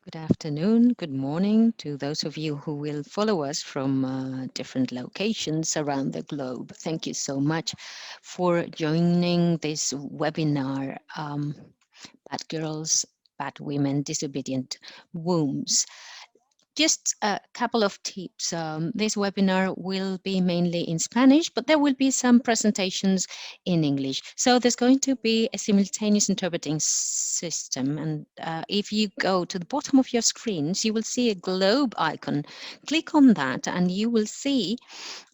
Good afternoon, good morning to those of you who will follow us from different locations around the globe. Thank you so much for joining this webinar, Bad Girls, Bad Women, Disobedient Wombs. Just a couple of tips. This webinar will be mainly in Spanish, but there will be some presentations in English. So there's going to be a simultaneous interpreting system. And if you go to the bottom of your screens, you will see a globe icon. Click on that and you will see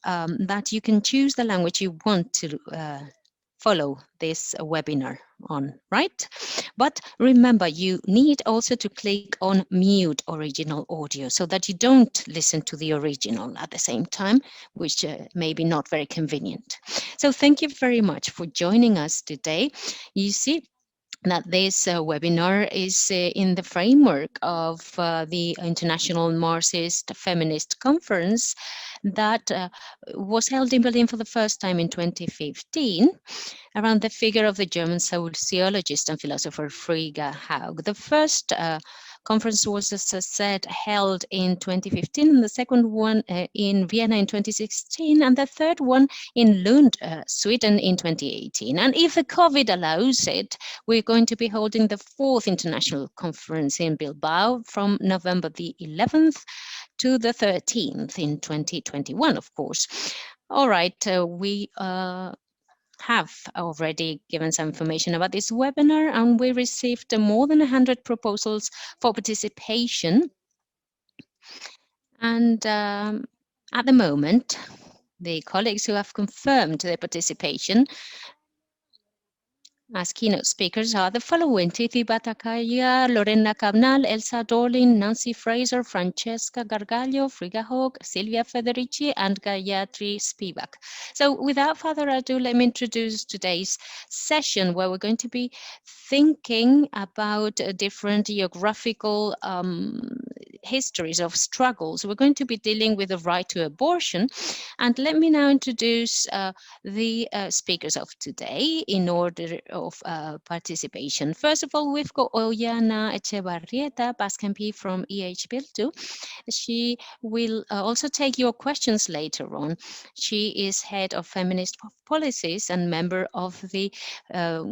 that you can choose the language you want to follow this webinar on, right? But remember, you need also to click on mute original audio so that you don't listen to the original at the same time, which may be not very convenient. So thank you very much for joining us today. You see, that this webinar is in the framework of the International Marxist Feminist Conference that was held in Berlin for the first time in 2015 around the figure of the German sociologist and philosopher Frigga Haug. The first conference was, as I said, held in 2015, and the second one in Vienna in 2016, and the third one in Lund, Sweden in 2018. And if the COVID allows it, we're going to be holding the fourth international conference in Bilbao from November the 11th to the 13th in 2021, of course. All right, we have already given some information about this webinar, and we received more than 100 proposals for participation. And at the moment, the colleagues who have confirmed their participation as keynote speakers are the following: Titi Batakaya, Lorena Cabnal, Elsa Dorlin, Nancy Fraser, Francesca Gargaglio, Frigga Haug, Silvia Federici, and Gayatri Spivak. So without further ado, let me introduce today's session, where we're going to be thinking about different geographical histories of struggles. We're going to be dealing with the right to abortion. And let me now introduce the speakers of today in order of participation. First of all, we've got Ollana Echevarrieta, Basque MP from EH-Bildu. She will also take your questions later on. She is head of feminist policies and member of the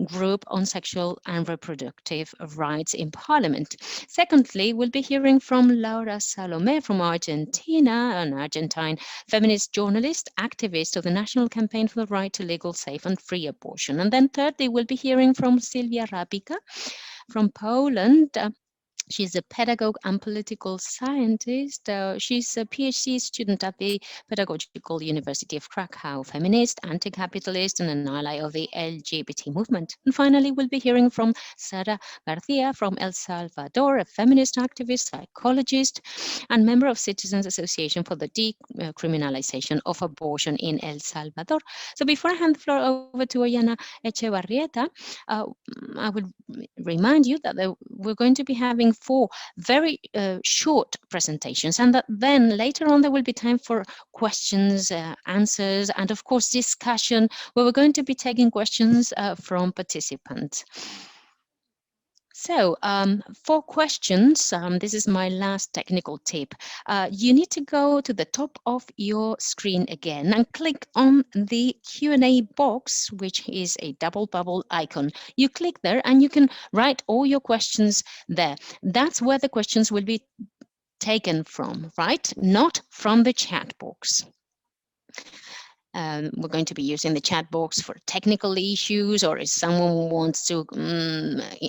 group on sexual and reproductive rights in Parliament. Secondly, we'll be hearing from Laura Salomé from Argentina, an Argentine feminist journalist, activist of the National Campaign for the Right to Legal, Safe and Free Abortion. And then thirdly, we'll be hearing from Sylwia Rapicka from Poland. She's a pedagogue and political scientist. She's a PhD student at the Pedagogical University of Krakow, feminist, anti-capitalist, and an ally of the LGBT movement. And finally, we'll be hearing from Sara Garcia from El Salvador, a feminist activist, psychologist, and member of Citizens Association for the Decriminalization of Abortion in El Salvador. So before I hand the floor over to Ollana Echevarrieta, I would remind you that we're going to be having 4 very short presentations, and that then later on there will be time for questions, answers, and of course discussion, where we're going to be taking questions from participants. So for questions, this is my last technical tip. You need to go to the top of your screen again and click on the Q&A box, which is a double bubble icon. You click there and you can write all your questions there. That's where the questions will be taken from, right? Not from the chat box. We're going to be using the chat box for technical issues, or if someone wants to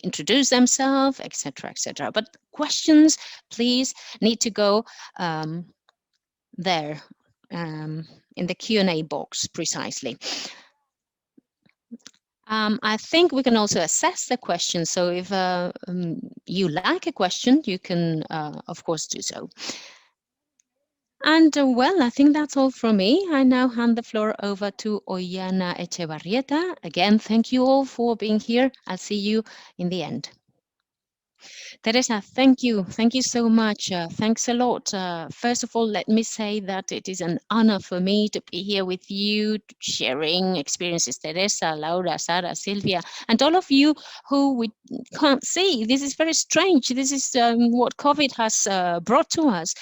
introduce themselves, etc., etc. But questions, please, need to go there in the Q&A box precisely. I think we can also assess the question. So if you like a question, you can, of course, do so. And well, I think that's all from me. I now hand the floor over to Ollana Echevarrieta. Again, thank you all for being here. I'll see you in the end. Teresa, thank you. Thank you so much. Thanks a lot. First of all, let me say that it is an honor for me to be here with you, sharing experiences. Teresa, Laura, Sara, Sylvia, and all of you who we can't see. This is very strange. This is what COVID has brought to us.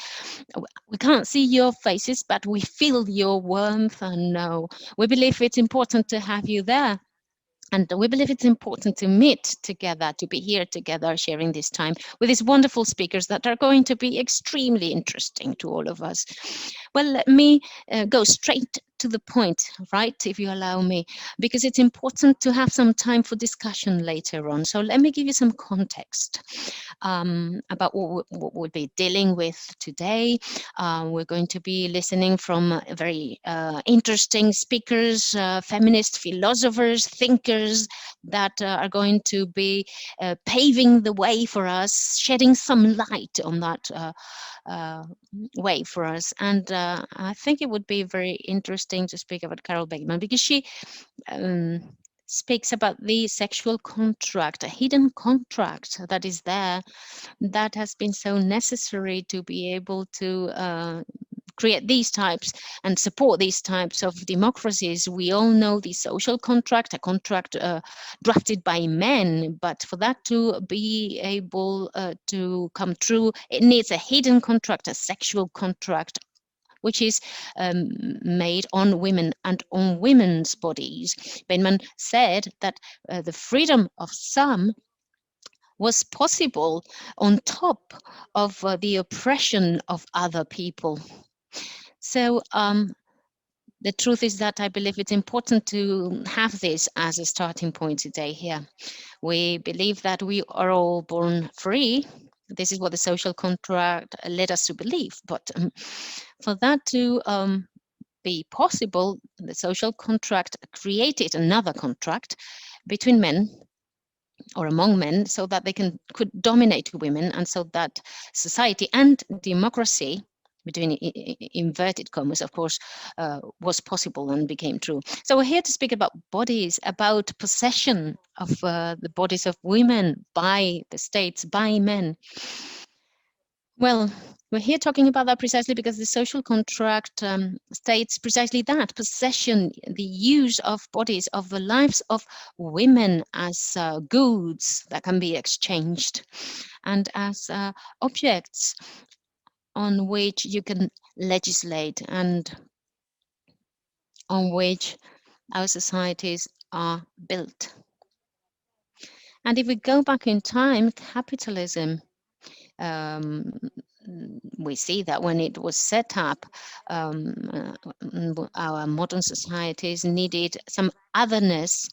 We can't see your faces, but we feel your warmth, and we believe it's important to have you there. And we believe it's important to meet together, to be here together, sharing this time with these wonderful speakers that are going to be extremely interesting to all of us. Well, let me go straight to the point, right, if you allow me, because it's important to have some time for discussion later on. So let me give you some context about what we'll be dealing with today. We're going to be listening from very interesting speakers, feminist philosophers, thinkers that are going to be paving the way for us, shedding some light on that way for us. And I think it would be very interesting to speak about Carol Beckman, because she speaks about the sexual contract, a hidden contract that is there, that has been so necessary to be able to create these types and support these types of democracies. We all know the social contract, a contract drafted by men, but for that to be able to come true, it needs a hidden contract, a sexual contract, which is made on women and on women's bodies. Bateman said that the freedom of some was possible on top of the oppression of other people. So the truth is that I believe it's important to have this as a starting point today here. We believe that we are all born free. This is what the social contract led us to believe. But for that to be possible, the social contract created another contract between men or among men, so that they could dominate women, and so that society and democracy, between inverted commas, of course, was possible and became true. So we're here to speak about bodies, about possession of the bodies of women by the states, by men. Well, we're here talking about that precisely because the social contract states precisely that: possession, the use of bodies, of the lives of women as goods that can be exchanged, and as objects on which you can legislate, and on which our societies are built. And if we go back in time, capitalism, we see that when it was set up, our modern societies needed some otherness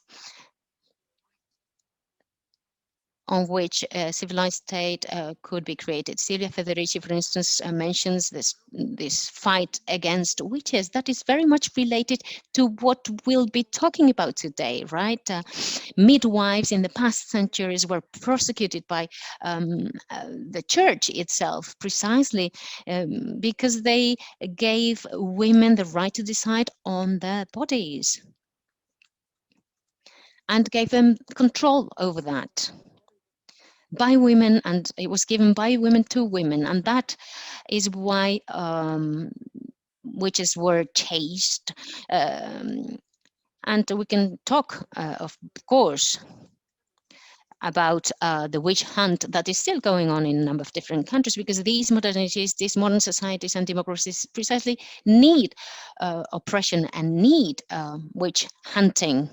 on which a civilized state could be created. Silvia Federici, for instance, mentions this fight against witches. That is very much related to what we'll be talking about today, right? Midwives in the past centuries were prosecuted by the church itself, precisely because they gave women the right to decide on their bodies and gave them control over that by women, and it was given by women to women, and that is why witches were chased. And we can talk, of course, about the witch hunt that is still going on in a number of different countries, because these modernities, these modern societies and democracies precisely need oppression and need witch hunting,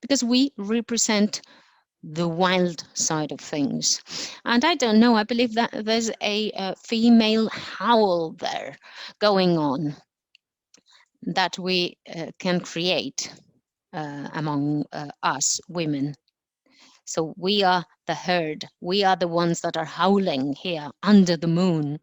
because we represent the wild side of things. And I don't know, I believe that there's a female howl there going on that we can create among us women. So we are the herd, we are the ones that are howling here under the moon.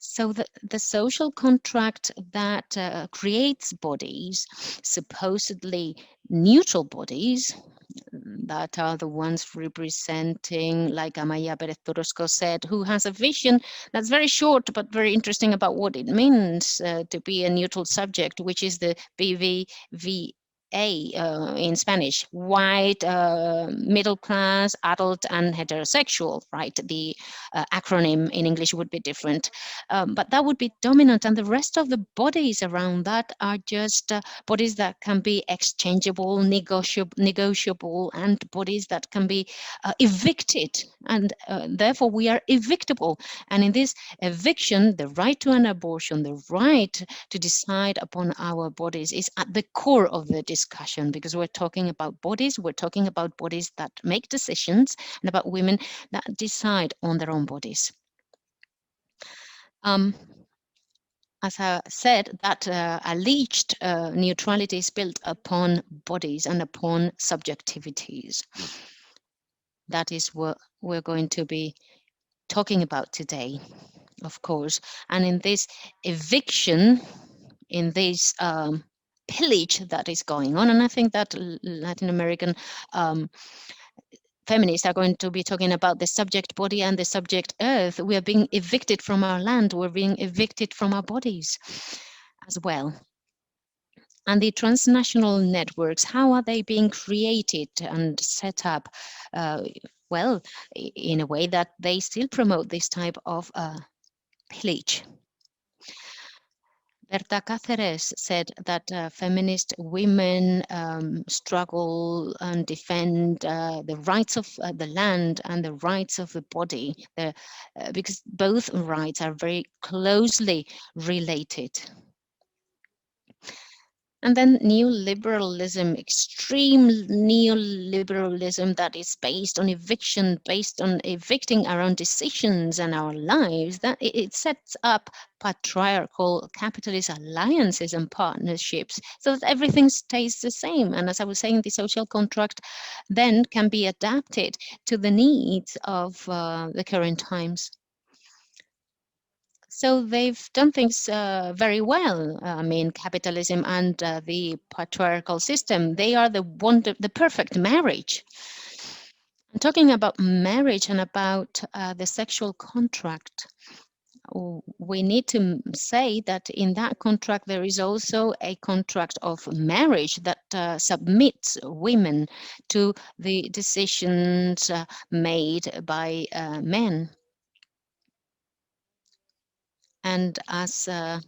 So the social contract that creates bodies, supposedly neutral bodies, that are the ones representing, like Amaya Perez Torosco said, who has a vision that's very short but very interesting about what it means to be a neutral subject, which is the BVV in Spanish, white, middle class, adult, and heterosexual, right? The acronym in English would be different, but that would be dominant, and the rest of the bodies around that are just bodies that can be exchangeable, negotiable, and bodies that can be evicted, and therefore we are evictable. And in this eviction, the right to an abortion, the right to decide upon our bodies is at the core of the discussion, because we're talking about bodies, we're talking about bodies that make decisions, and about women that decide on their own bodies. As I said, that alleged neutrality is built upon bodies and upon subjectivities. That is what we're going to be talking about today, of course. And in this eviction, in this pillage that is going on, and I think that Latin American feminists are going to be talking about the subject body and the subject earth. We are being evicted from our land, we're being evicted from our bodies as well. And the transnational networks, how are they being created and set up? Well, in a way that they still promote this type of pillage. Berta Cáceres said that feminist women struggle and defend the rights of the land and the rights of the body, because both rights are very closely related. And then neoliberalism, extreme neoliberalism that is based on eviction, based on evicting our own decisions and our lives, that it sets up patriarchal capitalist alliances and partnerships so that everything stays the same. And as I was saying, the social contract then can be adapted to the needs of the current times. So they've done things very well. I mean, capitalism and the patriarchal system, they are the perfect marriage. I'm talking about marriage and about the sexual contract. We need to say that in that contract, there is also a contract of marriage that submits women to the decisions made by men. And as a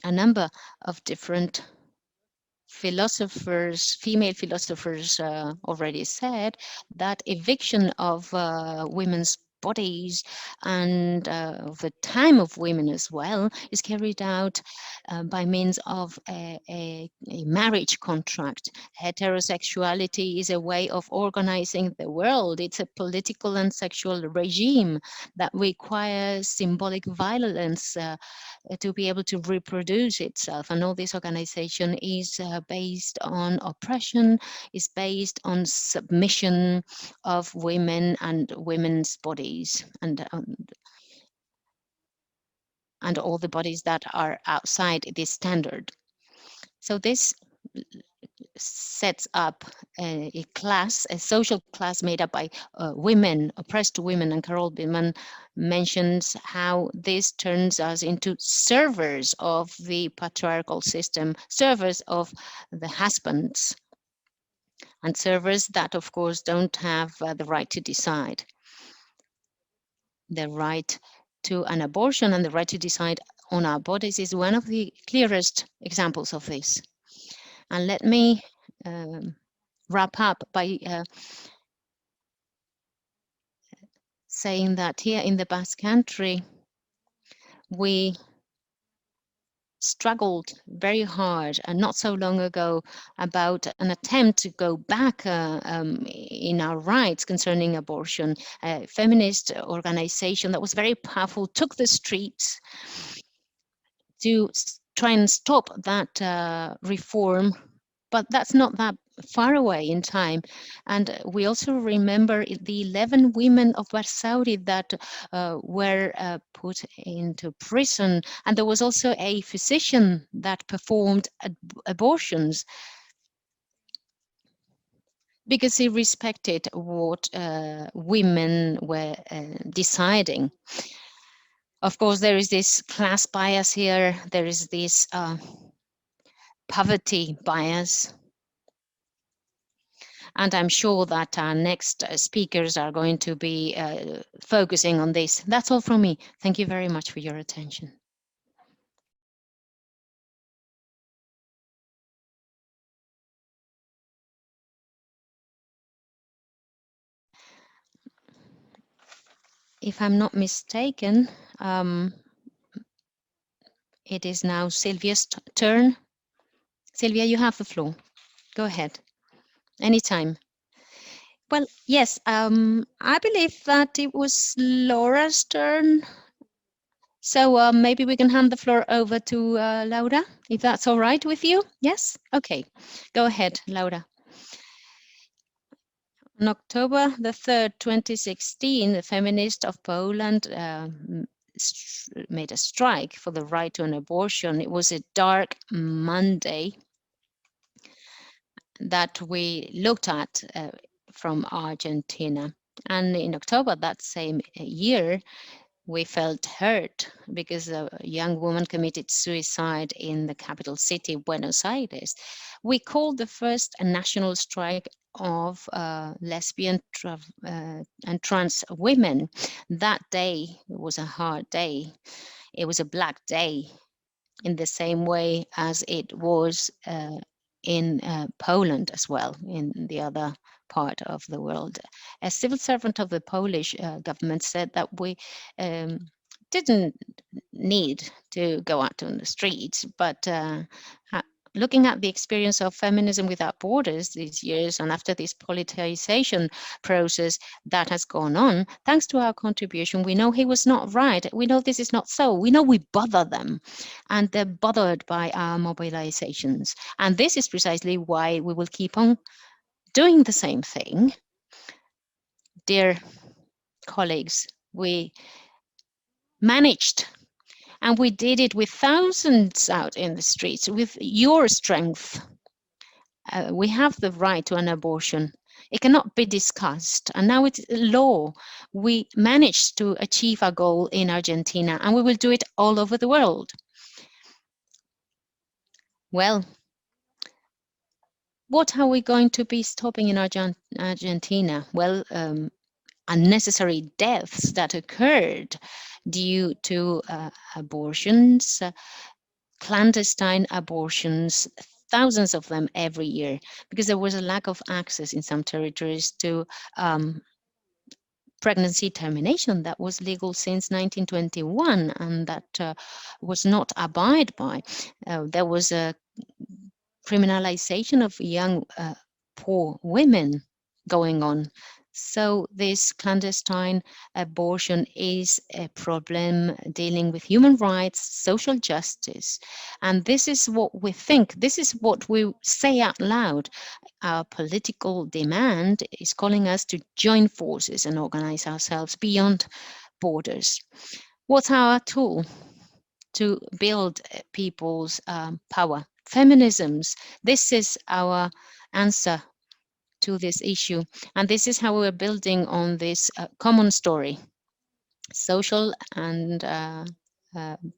number of different philosophers, female philosophers already said, that eviction of women's bodies and the time of women as well is carried out by means of a marriage contract. Heterosexuality is a way of organizing the world. It's a political and sexual regime that requires symbolic violence to be able to reproduce itself. And all this organization is based on oppression, is based on submission of women and women's bodies, and all the bodies that are outside this standard. So this sets up a class, a social class made up by women, oppressed women, and Carol Billman mentions how this turns us into servers of the patriarchal system, servers of the husbands, and servers that, of course, don't have the right to decide. The right to an abortion and the right to decide on our bodies is one of the clearest examples of this. And let me wrap up by saying that here in the Basque Country, we struggled very hard and not so long ago about an attempt to go back in our rights concerning abortion. A feminist organization that was very powerful took the streets to try and stop that reform, but that's not that far away in time. And we also remember the 11 women of Basauri that were put into prison. And there was also a physician that performed abortions because he respected what women were deciding. Of course, there is this class bias here. There is this poverty bias. And I'm sure that our next speakers are going to be focusing on this. That's all from me. Thank you very much for your attention. If I'm not mistaken, it is now Sylwia's turn. Sylwia, you have the floor. Go ahead. Anytime. Well, yes, I believe that it was Laura's turn. So maybe we can hand the floor over to Laura, if that's all right with you. Yes? Okay. Go ahead, Laura. On October the 3rd, 2016, the Feminist of Poland made a strike for the right to an abortion. It was a dark Monday that we looked at from Argentina. And in October that same year, we felt hurt because a young woman committed suicide in the capital city, Buenos Aires. We called the first a national strike of lesbian and trans women. That day was a hard day. It was a black day in the same way as it was in Poland as well, in the other part of the world. A civil servant of the Polish government said that we didn't need to go out on the streets, but looking at the experience of feminism without borders these years and after this politicization process that has gone on, thanks to our contribution, we know he was not right. We know this is not so. We know we bother them and they're bothered by our mobilizations. And this is precisely why we will keep on doing the same thing. Dear colleagues, we managed and we did it with thousands out in the streets, with your strength. We have the right to an abortion. It cannot be discussed. And now it's law. We managed to achieve our goal in Argentina, and we will do it all over the world. Well, what are we going to be stopping in Argentina? Well, unnecessary deaths that occurred due to abortions, clandestine abortions, thousands of them every year, because there was a lack of access in some territories to pregnancy termination that was legal since 1921 and that was not abided by. There was a criminalization of young poor women going on. So this clandestine abortion is a problem dealing with human rights, social justice. And this is what we think, this is what we say out loud. Our political demand is calling us to join forces and organize ourselves beyond borders. What's our tool to build people's power? Feminisms. This is our answer to this issue. And this is how we're building on this common story. Social and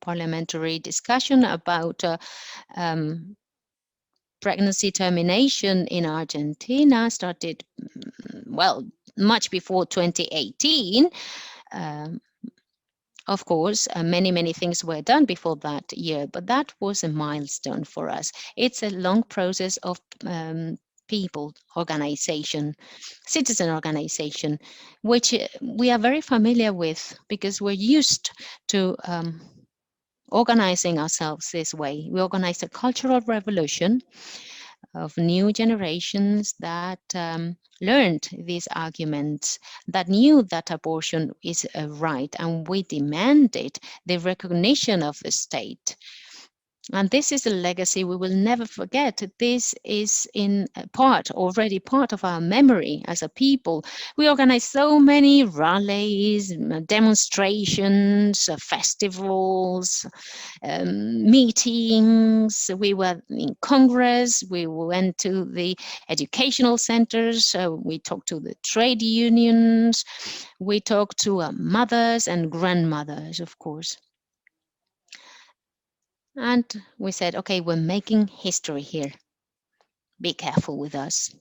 parliamentary discussion about pregnancy termination in Argentina started, well, much before 2018. Of course, many things were done before that year, but that was a milestone for us. It's a long process of people organization, citizen organization, which we are very familiar with because we're used to organizing ourselves this way. We organized a cultural revolution of new generations that learned these arguments, that knew that abortion is a right, and we demanded the recognition of the state. And this is a legacy we will never forget. This is in part, already part of our memory as a people. We organized so many rallies, demonstrations, festivals, meetings. We were in Congress. We went to the educational centers. We talked to the trade unions. We talked to mothers and grandmothers, of course. And we said, okay, we're making history here. Be careful with us.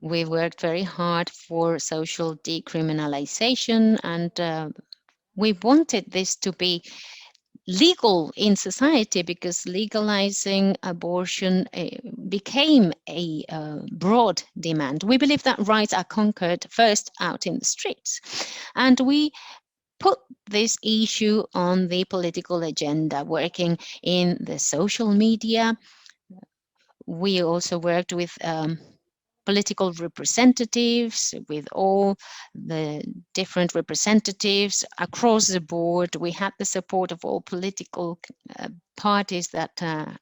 We worked very hard for social decriminalization, and we wanted this to be legal in society because legalizing abortion became a broad demand. We believe that rights are conquered first out in the streets. And we put this issue on the political agenda, working in the social media. We also worked with political representatives, with all the different representatives across the board. We had the support of all political parties that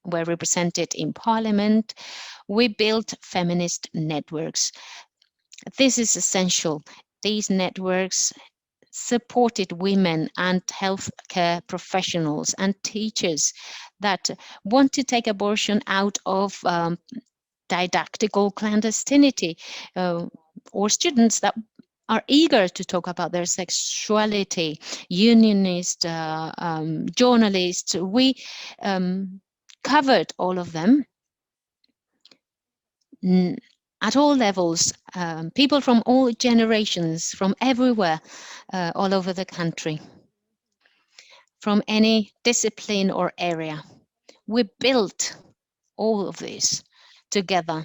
were represented in parliament. We built feminist networks. This is essential. These networks supported women and healthcare professionals and teachers that want to take abortion out of didactical clandestinity, or students that are eager to talk about their sexuality, unionists, journalists. We covered all of them at all levels, people from all generations, from everywhere, all over the country, from any discipline or area. We built all of this together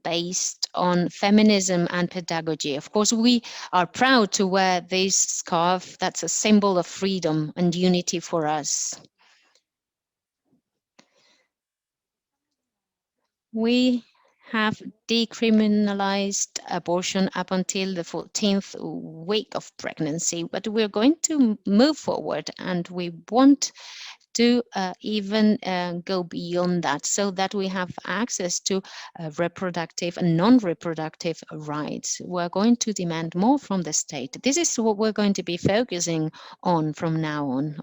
based on feminism and pedagogy. Of course, we are proud to wear this scarf that's a symbol of freedom and unity for us. We have decriminalized abortion up until the 14th week of pregnancy, but we're going to move forward and we want to even go beyond that so that we have access to reproductive and non-reproductive rights. We're going to demand more from the state. This is what we're going to be focusing on from now on,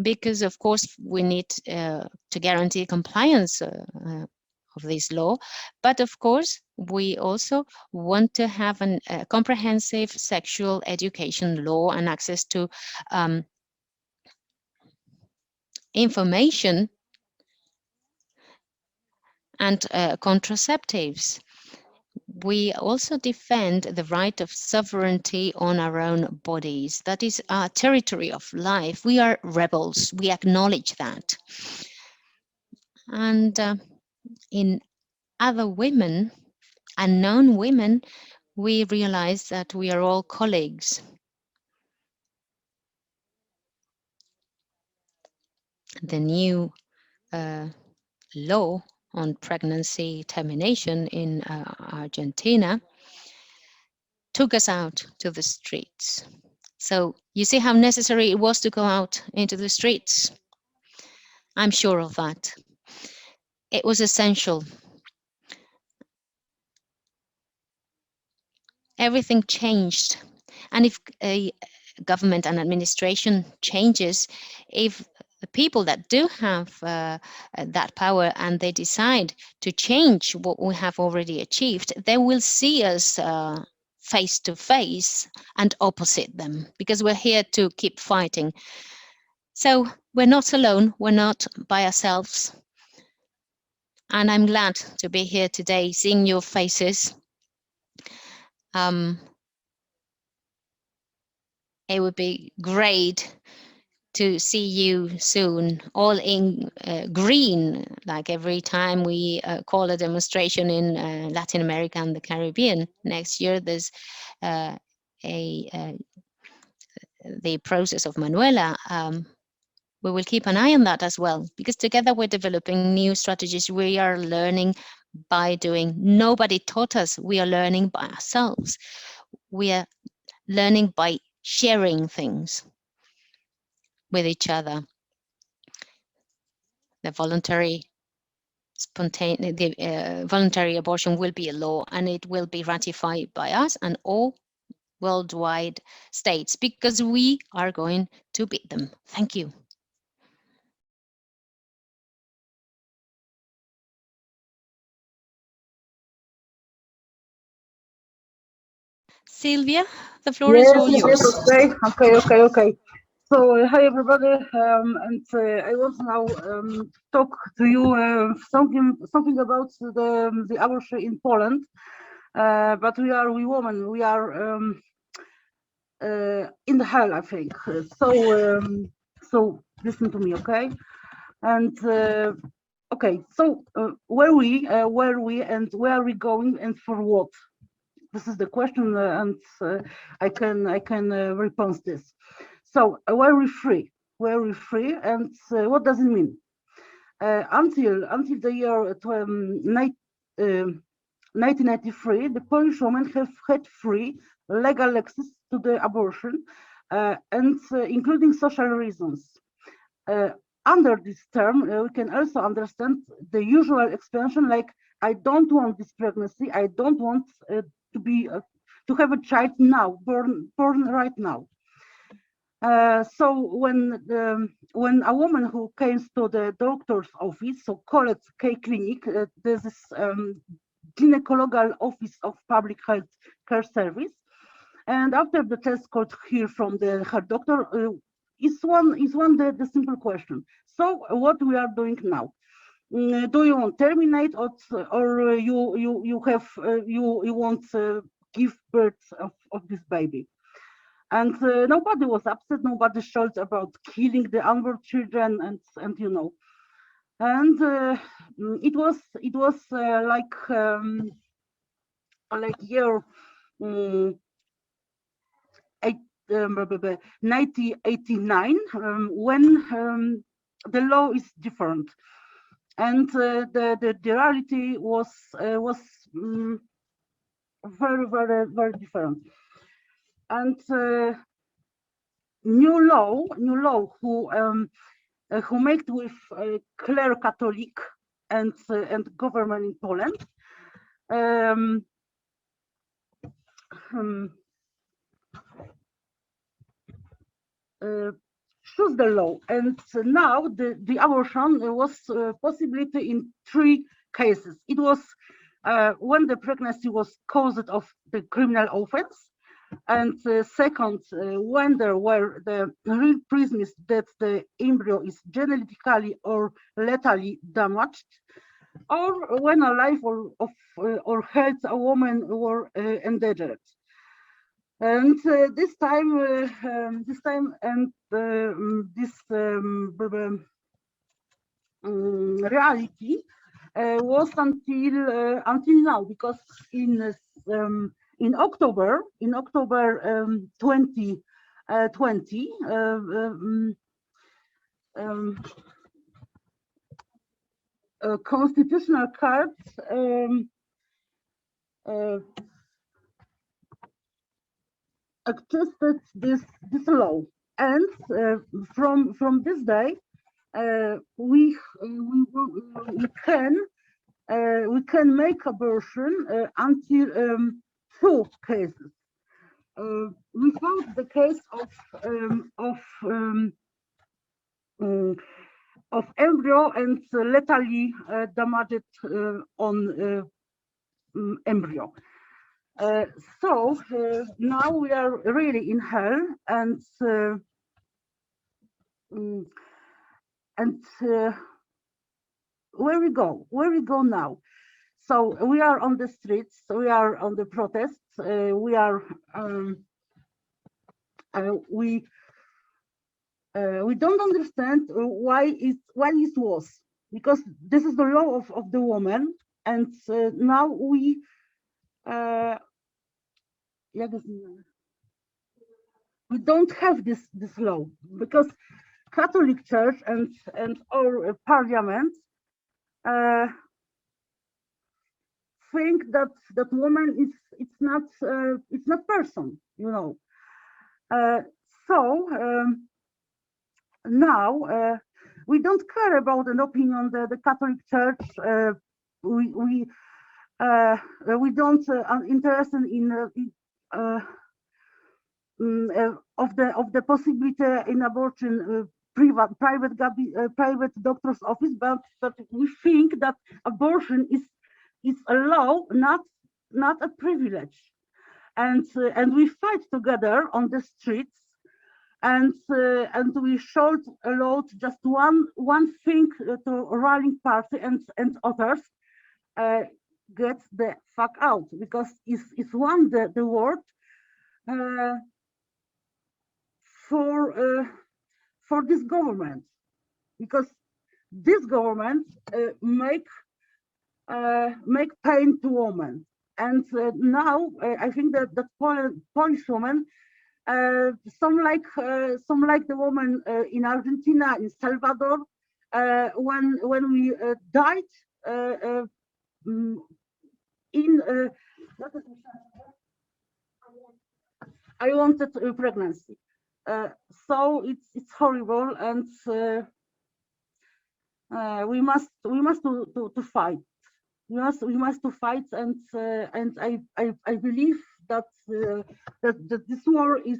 because of course we need to guarantee compliance of this law, but of course we also want to have a comprehensive sexual education law and access to information and contraceptives. We also defend the right of sovereignty on our own bodies. That is our territory of life. We are rebels. We acknowledge that. And in other women, unknown women, we realize that we are all colleagues. The new law on pregnancy termination in Argentina took us out to the streets. So you see how necessary it was to go out into the streets. I'm sure of that. It was essential. Everything changed. And if a government and administration changes, if the people that do have that power and they decide to change what we have already achieved, they will see us face to face and opposite them, because we're here to keep fighting. So we're not alone, we're not by ourselves. And I'm glad to be here today, seeing your faces. It would be great to see you soon, all in green, like every time we call a demonstration in Latin America and the Caribbean. Next year, there's the process of Manuela. We will keep an eye on that as well, because together we're developing new strategies. We are learning by doing. Nobody taught us. We are learning by ourselves. We are learning by sharing things with each other. The voluntary voluntary abortion will be a law, and it will be ratified by us and all worldwide states, because we are going to beat them. Thank you. Sylwia, the floor is Yes, all yes, yes. yours. Okay. So, hi everybody, and I want to now talk to you something about the abortion in Poland. But we women, we are in the hell, I think. So listen to me, okay? And okay, so where we, and where are we going, and for what? This is the question, and I can respond this. So were we free? Were we free? And what does it mean? Until the year 1993, the Polish women have had free legal access to the abortion, and including social reasons. Uh, Under this term, we can also understand the usual expression like "I don't want this pregnancy. I don't want to be to have a child now, born right now." So when a woman who comes to the doctor's office, so called K clinic, there's this gynecological office of public health care service, and after the test got here from her doctor, is one the simple question. So what we are doing now? Do you want terminate, or you have you want give birth of this baby? And nobody was upset. Nobody shouted about killing the unborn children, and and it was like year eight, 1989, when the law is different, and the reality was very different. And new law who made with clear Catholic and government in Poland. Um, um, Choose the law, and now the abortion was possibility in three cases. It was when the pregnancy was caused of the criminal offense, and second, when there were the real premise that the embryo is genetically or lethally damaged, or when a life or health a woman were endangered. And this time, and this reality was until now, because in October 2020, constitutional court accepted this law, and from this day we can make abortion until two cases. Without the case of embryo and lethally damaged on embryo. So now we are really in hell, and where we go? Where we go now? So we are on the streets. We are on the protests. We are we don't understand why it was, because this is the law of the woman, and now we don't have this law, because Catholic Church and our parliament think that woman it's not person, so now we don't care about an opinion the Catholic Church. We don't interested in of the possibility in abortion private doctor's office, but we think that abortion is a law, not a privilege. and we fight together on the streets, and we should allow just one thing to ruling party and others get the fuck out, because it's one the word uh, for for this government, because this government make pain to women. And now I think that Polish women, some like the woman in Argentina, in Salvador, when we died mm, in I wanted pregnancy. So it's horrible, and we must to fight. We must to fight, and I believe that that this war is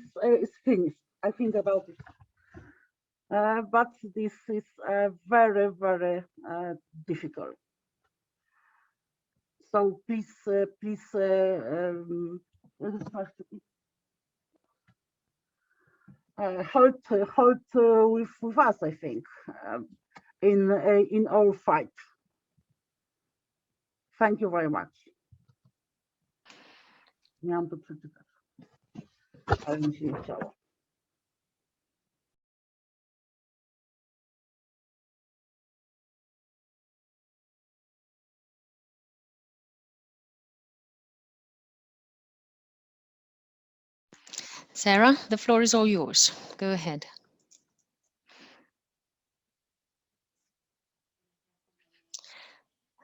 finished. I think about it, but this is very difficult. So please hold with us. I think in our fight. Thank you very much. Miałam to przeczytać, ale mi się nie chciało. Sarah, the floor is all yours. Go ahead.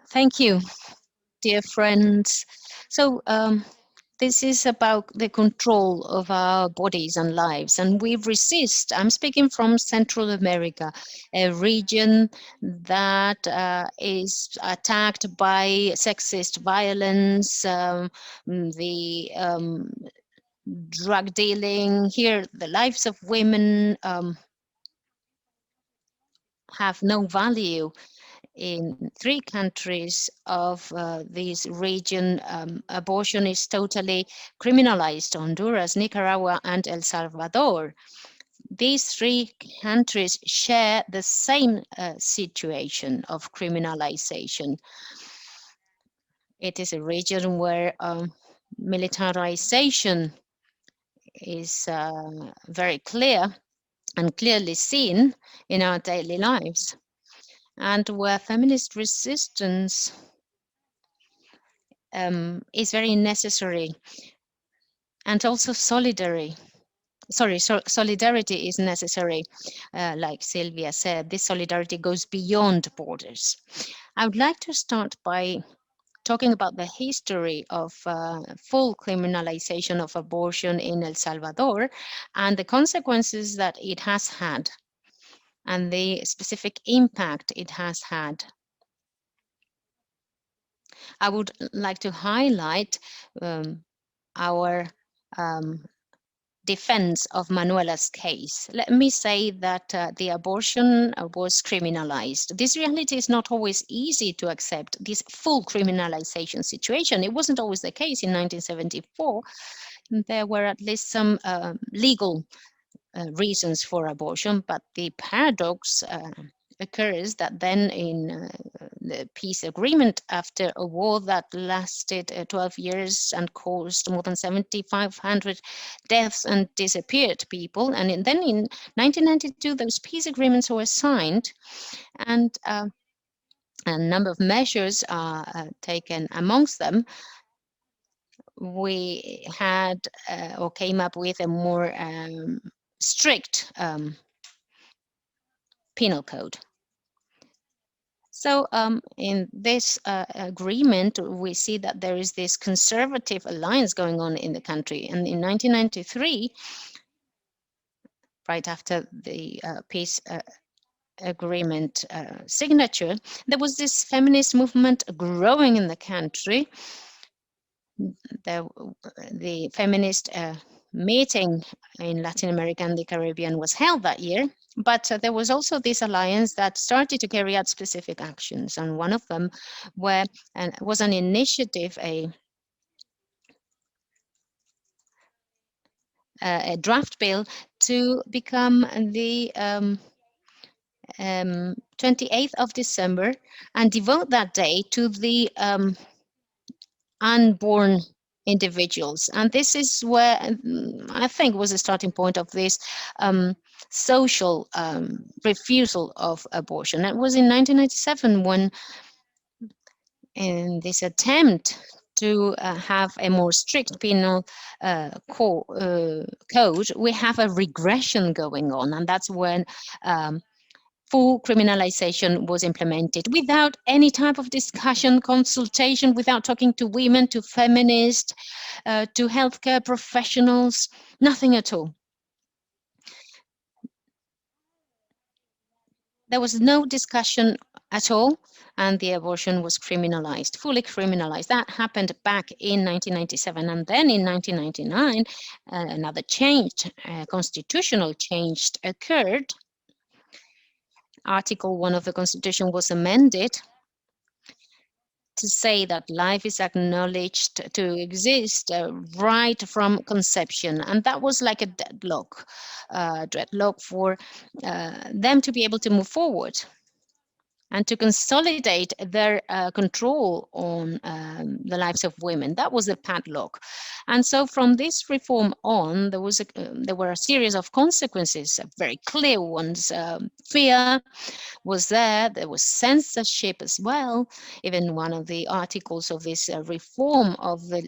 Thank you, dear friends. So, this is about the control of our bodies and lives, and we resist. I'm speaking from Central America, a region that is attacked by sexist violence, the drug dealing. Here, the lives of women have no value. In 3 countries of this region, abortion is totally criminalized: Honduras, Nicaragua, and El Salvador. These 3 countries share the same situation of criminalization. It is a region where militarization is very clear and clearly seen in our daily lives, and where feminist resistance is very necessary, and also solidarity is necessary. Like Sylwia said, this solidarity goes beyond borders. I would like to start by talking about the history of full criminalization of abortion in El Salvador and the consequences that it has had and the specific impact it has had. I would like to highlight our defense of Manuela's case. Let me say that the abortion was criminalized. This reality is not always easy to accept, this full criminalization situation. It wasn't always the case in 1974. There were at least some legal reasons for abortion, but the paradox occurs that then in the peace agreement, after a war that lasted 12 years and caused more than 7,500 deaths and disappeared people, and then in 1992 those peace agreements were signed, and a number of measures are taken. Amongst them, we had or came up with a more strict penal code. So in this agreement, we see that there is this conservative alliance going on in the country. And in 1993, right after the peace agreement signature, there was this feminist movement growing in the country. The feminist meeting in Latin America and the Caribbean was held that year, but there was also this alliance that started to carry out specific actions, and one of them was an initiative, a draft bill to become the 28th of December and devote that day to the unborn individuals. And this is where I think was the starting point of this social refusal of abortion. It was in 1997 when, in this attempt to have a more strict penal code, we have a regression going on, and that's when full criminalization was implemented without any type of discussion, consultation, without talking to women, to feminists, to healthcare professionals, nothing at all. There was no discussion at all, and the abortion was criminalized, fully criminalized. That happened back in 1997, and then in 1999, another change, constitutional change occurred. Article 1 of the Constitution was amended to say that life is acknowledged to exist right from conception. And that was like a dreadlock for them to be able to move forward and to consolidate their control on the lives of women. That was the padlock. And so from this reform on, there were a series of consequences, very clear ones. Fear was there was censorship as well. Even one of the articles of this reform of the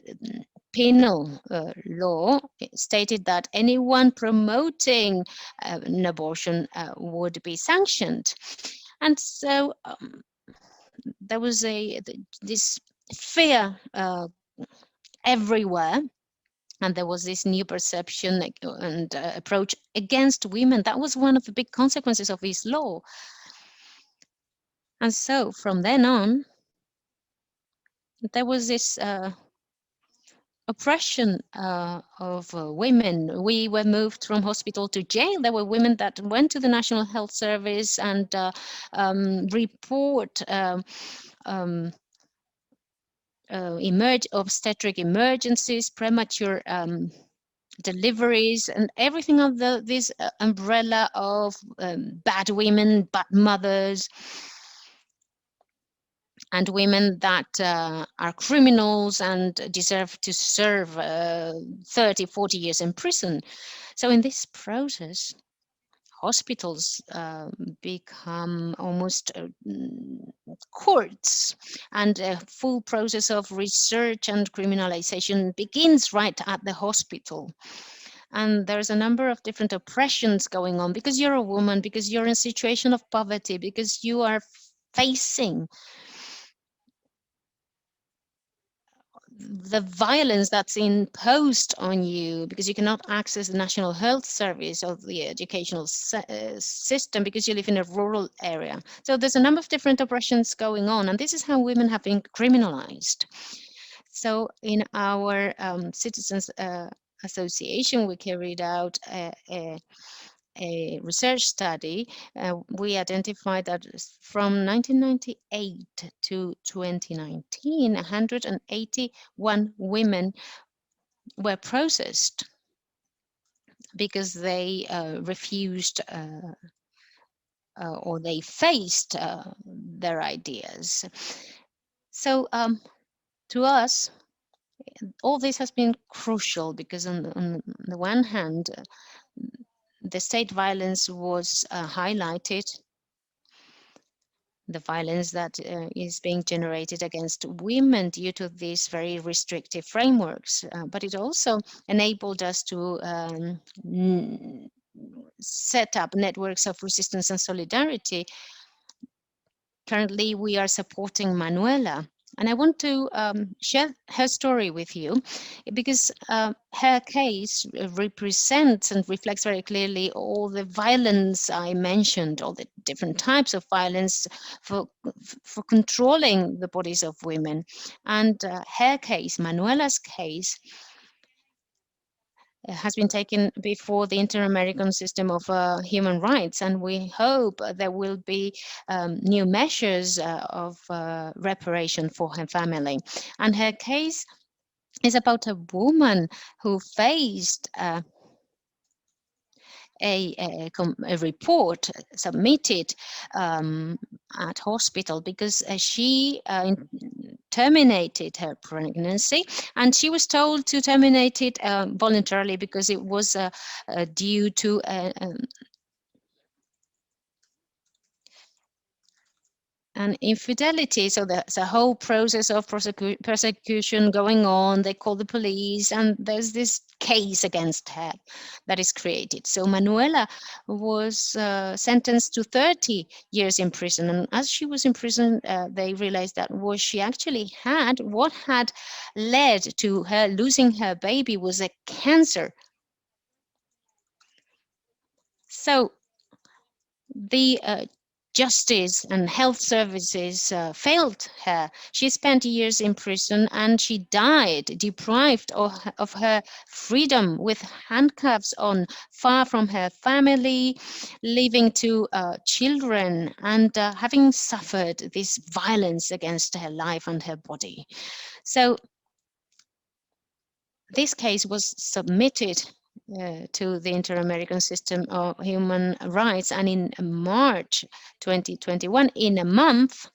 penal law stated that anyone promoting an abortion would be sanctioned. And so there was this fear everywhere, and there was this new perception and approach against women. That was one of the big consequences of this law. And so from then on, there was this oppression of women. We were moved from hospital to jail. There were women that went to the National Health Service and report obstetric emergencies, premature deliveries, and everything under this umbrella of bad women, bad mothers, and women that are criminals and deserve to serve 30, 40 years in prison. So in this process, hospitals become almost courts, and a full process of research and criminalization begins right at the hospital. And there's a number of different oppressions going on because you're a woman, because you're in a situation of poverty, because you are facing the violence that's imposed on you because you cannot access the National Health Service or the educational system because you live in a rural area. So there's a number of different oppressions going on, and this is how women have been criminalized. So in our Citizens Association, we carried out a research study. We identified that from 1998 to 2019, 181 women were processed because they refused or they faced their ideas. So to us, all this has been crucial because on the one hand, the state violence was highlighted, the violence that is being generated against women due to these very restrictive frameworks. But it also enabled us to set up networks of resistance and solidarity. Currently, we are supporting Manuela. And I want to share her story with you because her case represents and reflects very clearly all the violence I mentioned, all the different types of violence for controlling the bodies of women. And her case, Manuela's case, has been taken before the Inter-American System of Human Rights, and we hope there will be new measures of reparation for her family. And her case is about a woman who faced a report submitted at hospital because she terminated her pregnancy, and she was told to terminate it voluntarily because it was due to and infidelity. So there's a whole process of persecution going on. They call the police, and there's this case against her that is created. So Manuela was sentenced to 30 years in prison. And as she was in prison, they realized that what she actually had, what had led to her losing her baby, was a cancer. So the justice and health services failed her. She spent years in prison and she died deprived of her freedom, with handcuffs on, far from her family, leaving two children, and having suffered this violence against her life and her body. So this case was submitted to the Inter-American System of Human Rights, and in March 2021, in a month,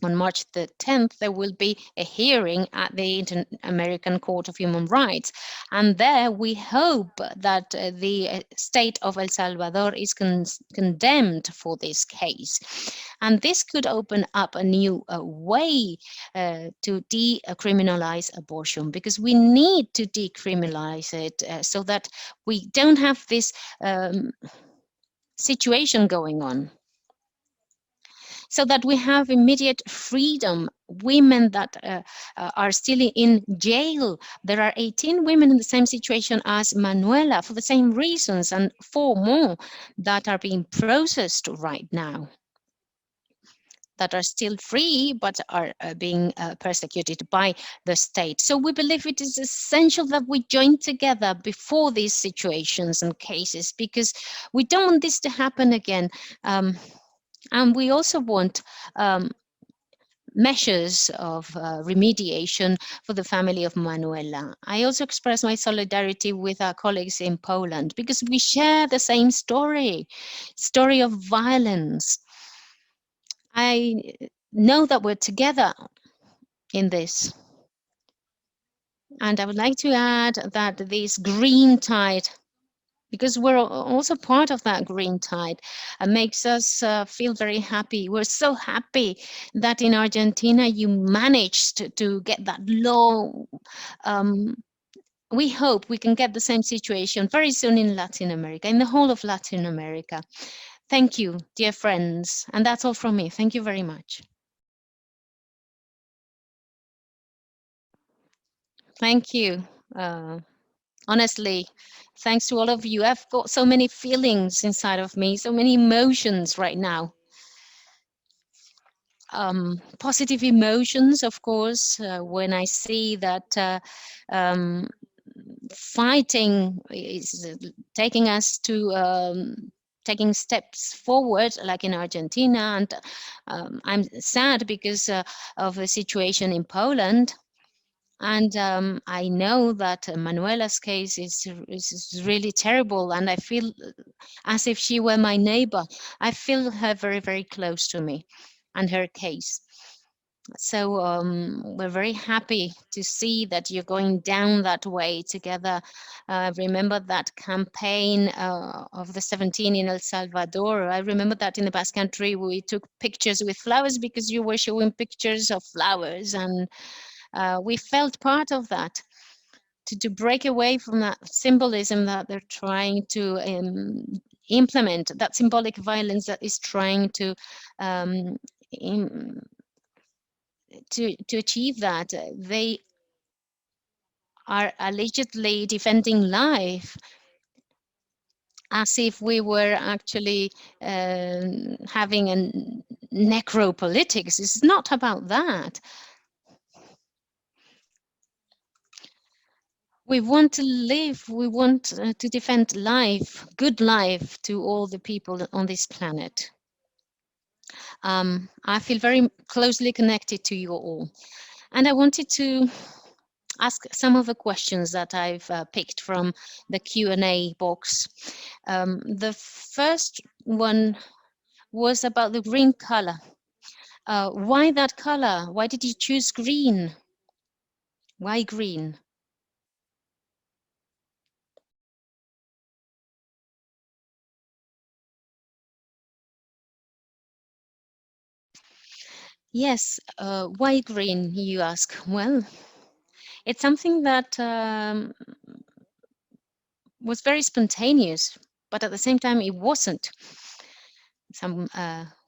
on March the 10th, there will be a hearing at the Inter-American Court of Human Rights. And there we hope that the state of El Salvador is condemned for this case. And this could open up a new way to decriminalize abortion, because we need to decriminalize it so that we don't have this situation going on, so that we have immediate freedom. Women that are still in jail, there are 18 women in the same situation as Manuela for the same reasons, and 4 more that are being processed right now, that are still free but are being persecuted by the state. So we believe it is essential that we join together before these situations and cases, because we don't want this to happen again. And we also want measures of remediation for the family of Manuela. I also express my solidarity with our colleagues in Poland, because we share the same story of violence. I know that we're together in this. And I would like to add that this green tide, because we're also part of that green tide, makes us feel very happy. We're so happy that in Argentina you managed to get that law. We hope we can get the same situation very soon in Latin America, in the whole of Latin America. Thank you, dear friends. And that's all from me. Thank you very much. Thank you. Honestly, thanks to all of you. I've got so many feelings inside of me, so many emotions right now. Positive emotions, of course, when I see that fighting is taking us to taking steps forward, like in Argentina. And I'm sad because of the situation in Poland. And I know that Manuela's case is really terrible, and I feel as if she were my neighbor. I feel her very, very close to me and her case. So we're very happy to see that you're going down that way together. Remember that campaign of the 17 in El Salvador? I remember that in the Basque Country we took pictures with flowers because you were showing pictures of flowers, and we felt part of that, to break away from that symbolism that they're trying to implement, that symbolic violence that is trying to achieve that. They are allegedly defending life, as if we were actually having a necropolitics. It's not about that. We want to live, we want to defend life, good life, to all the people on this planet. I feel very closely connected to you all. And I wanted to ask some of the questions that I've picked from the Q&A box. The first one was about the green color. Why that color? Why did you choose green? Why green? Yes, why green, you ask? Well, it's something that was very spontaneous, but at the same time, it wasn't. Some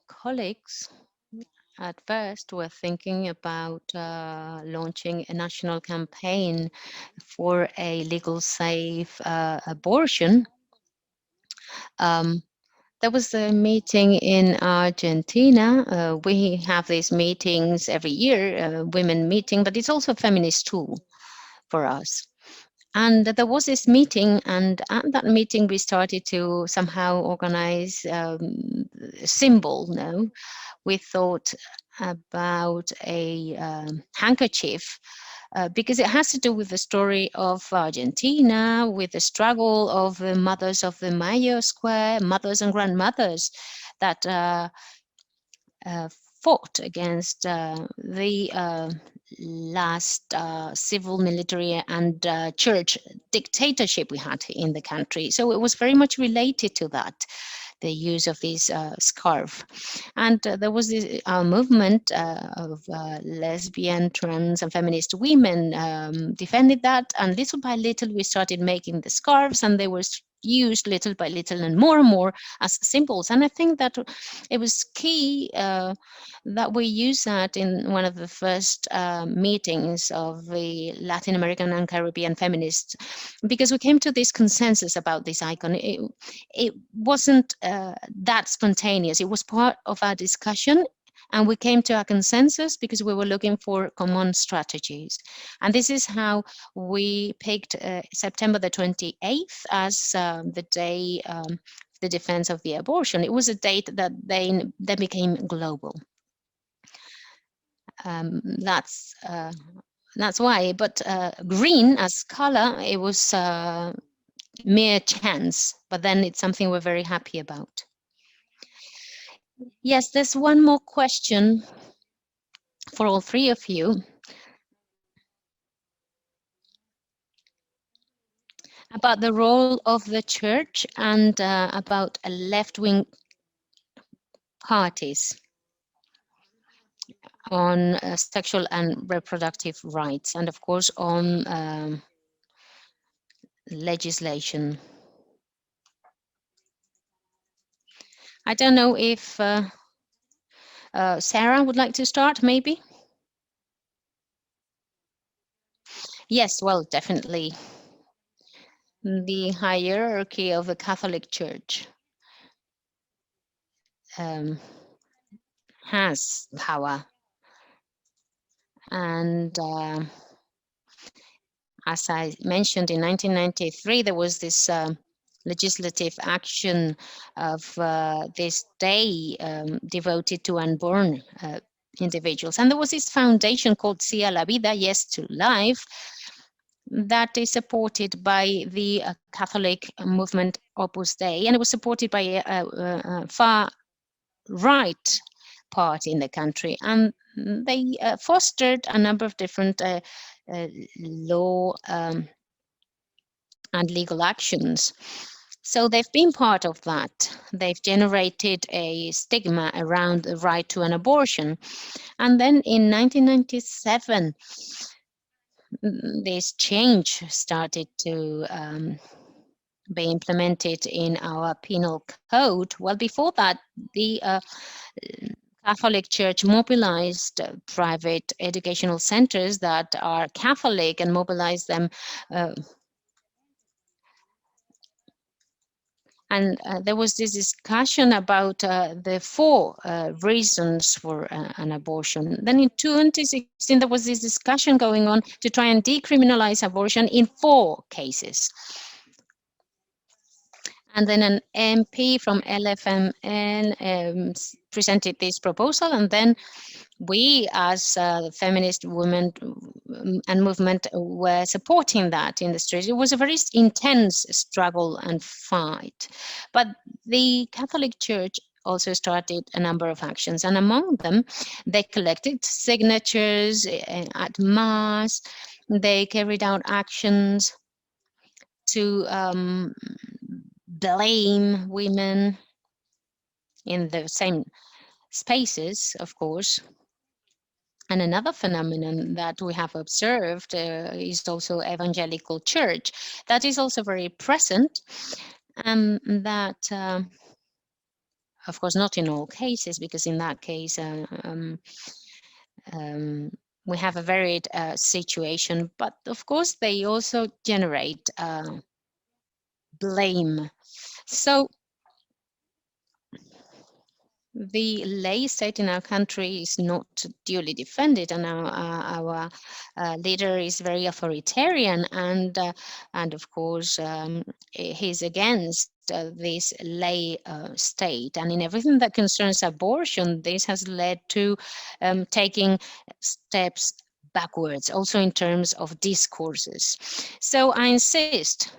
colleagues at first were thinking about launching a national campaign for a legal, safe abortion. Um, There was a meeting in Argentina. We have these meetings every year, women meeting, but it's also a feminist tool for us. And there was this meeting, and at that meeting, we started to somehow organize a symbol. No, we thought about a handkerchief because it has to do with the story of Argentina, with the struggle of the mothers of the Mayo Square, mothers and grandmothers that uh, fought against the last civil, military, and church dictatorship we had in the country. So it was very much related to that, the use of this scarf. And there was this movement of lesbian, trans, and feminist women defended that. And little by little, we started making the scarves, and they were used little by little and more as symbols. And I think that it was key that we used that in one of the first meetings of the Latin American and Caribbean feminists, because we came to this consensus about this icon. It wasn't that spontaneous. It was part of our discussion, and we came to a consensus because we were looking for common strategies. And this is how we picked September the 28th as the day the defense of the abortion. It was a date that then became global. Um, that's uh, that's why. But green as color, it was mere chance. But then it's something we're very happy about. Yes, there's one more question for all three of you about the role of the church and about left-wing parties on sexual and reproductive rights, and of course on legislation. I don't know if Sarah would like to start, maybe? Yes, well, definitely. The hierarchy of the Catholic Church um, has power, and as I mentioned, in 1993, there was this legislative action of this day devoted to unborn individuals. And there was this foundation called Sí a la Vida, Yes to Life, that is supported by the Catholic movement Opus Dei, and it was supported by a far right party in the country. And they fostered a number of different law and legal actions. So they've been part of that. They've generated a stigma around the right to an abortion. And then in 1997, this change started to be implemented in our penal code. Well, before that, the Catholic Church mobilized private educational centers that are Catholic and mobilized them. And there was this discussion about the four reasons for an abortion. Then in 2016, there was this discussion going on to try and decriminalize abortion in 4 cases. And then an MP from LFMN presented this proposal, and then we as feminist women and movement were supporting that in the streets. It was a very intense struggle and fight. But the Catholic Church also started a number of actions, and among them, they collected signatures at Mass, they carried out actions to blame women in the same spaces, of course. And another phenomenon that we have observed is also evangelical church. That is also very present, that, of course, not in all cases, because in that case, we have a varied situation, but of course, they also generate blame. So the lay state in our country is not duly defended, and our leader is very authoritarian, and of course he's against this lay state. And in everything that concerns abortion, this has led to taking steps backwards, also in terms of discourses. So I insist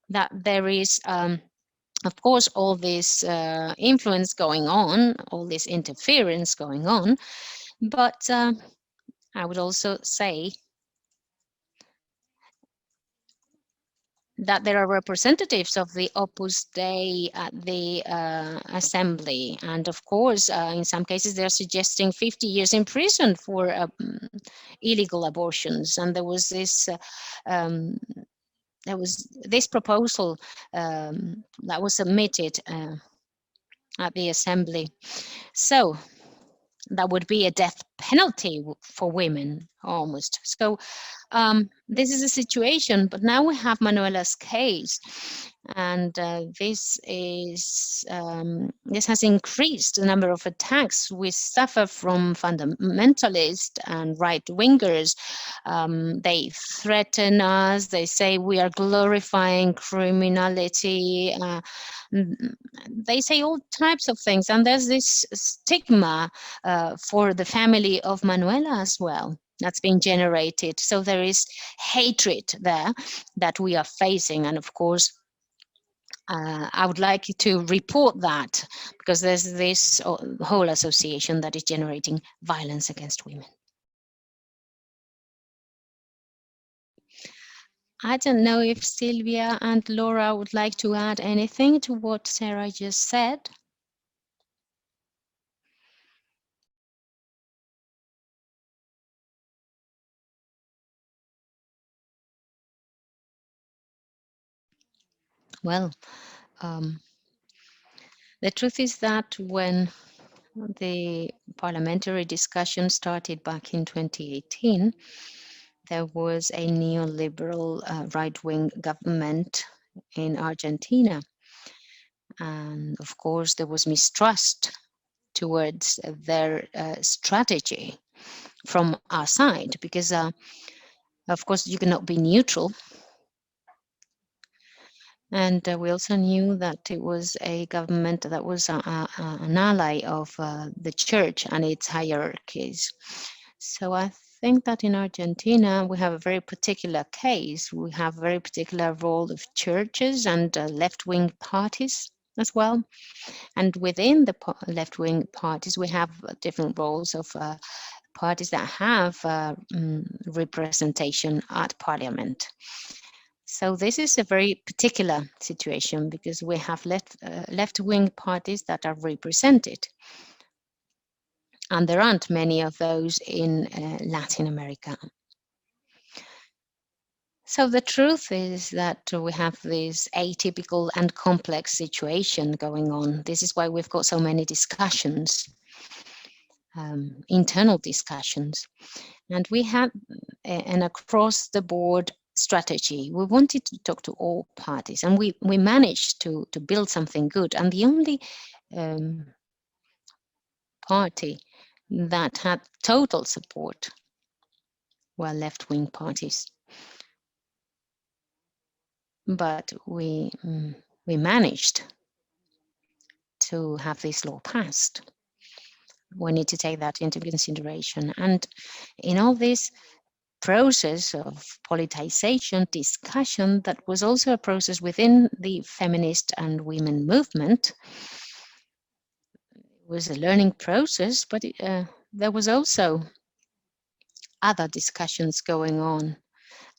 that there is of course, all this influence going on, all this interference going on, but I would also say that there are representatives of the Opus Dei at the assembly, and of course, in some cases, they're suggesting 50 years in prison for illegal abortions, and um, there was this proposal that was submitted at the assembly. So that would be a death penalty for women almost. So this is a situation, but now we have Manuela's case, and this has increased the number of attacks. We suffer from fundamentalists and right wingers. They threaten us. They say we are glorifying criminality. They say all types of things, and there's this stigma for the family of Manuela as well that's being generated. So there is hatred there that we are facing, and of course I would like you to report that, because there's this whole association that is generating violence against women. I don't know if Sylwia and Laura would like to add anything to what Sarah just said. Well, um, the truth is that when the parliamentary discussion started back in 2018, there was a neoliberal right-wing government in Argentina. And of course, there was mistrust towards their strategy from our side, because, of course, you cannot be neutral. And we also knew that it was a government that was an ally of the church and its hierarchies. So I think that in Argentina, we have a very particular case. We have a very particular role of churches and left-wing parties as well. And within the left-wing parties, we have different roles of parties that have representation at parliament. So this is a very particular situation, because we have left-wing parties that are represented. And there aren't many of those in Latin America. So the truth is that we have this atypical and complex situation going on. This is why we've got so many discussions, internal discussions. And we had an across-the-board strategy. We wanted to talk to all parties, and we managed to build something good. And the only party that had total support were left-wing parties. But we we managed to have this law passed. We need to take that into consideration. And in all this process of politicization, discussion, that was also a process within the feminist and women movement. It was a learning process, but there was also other discussions going on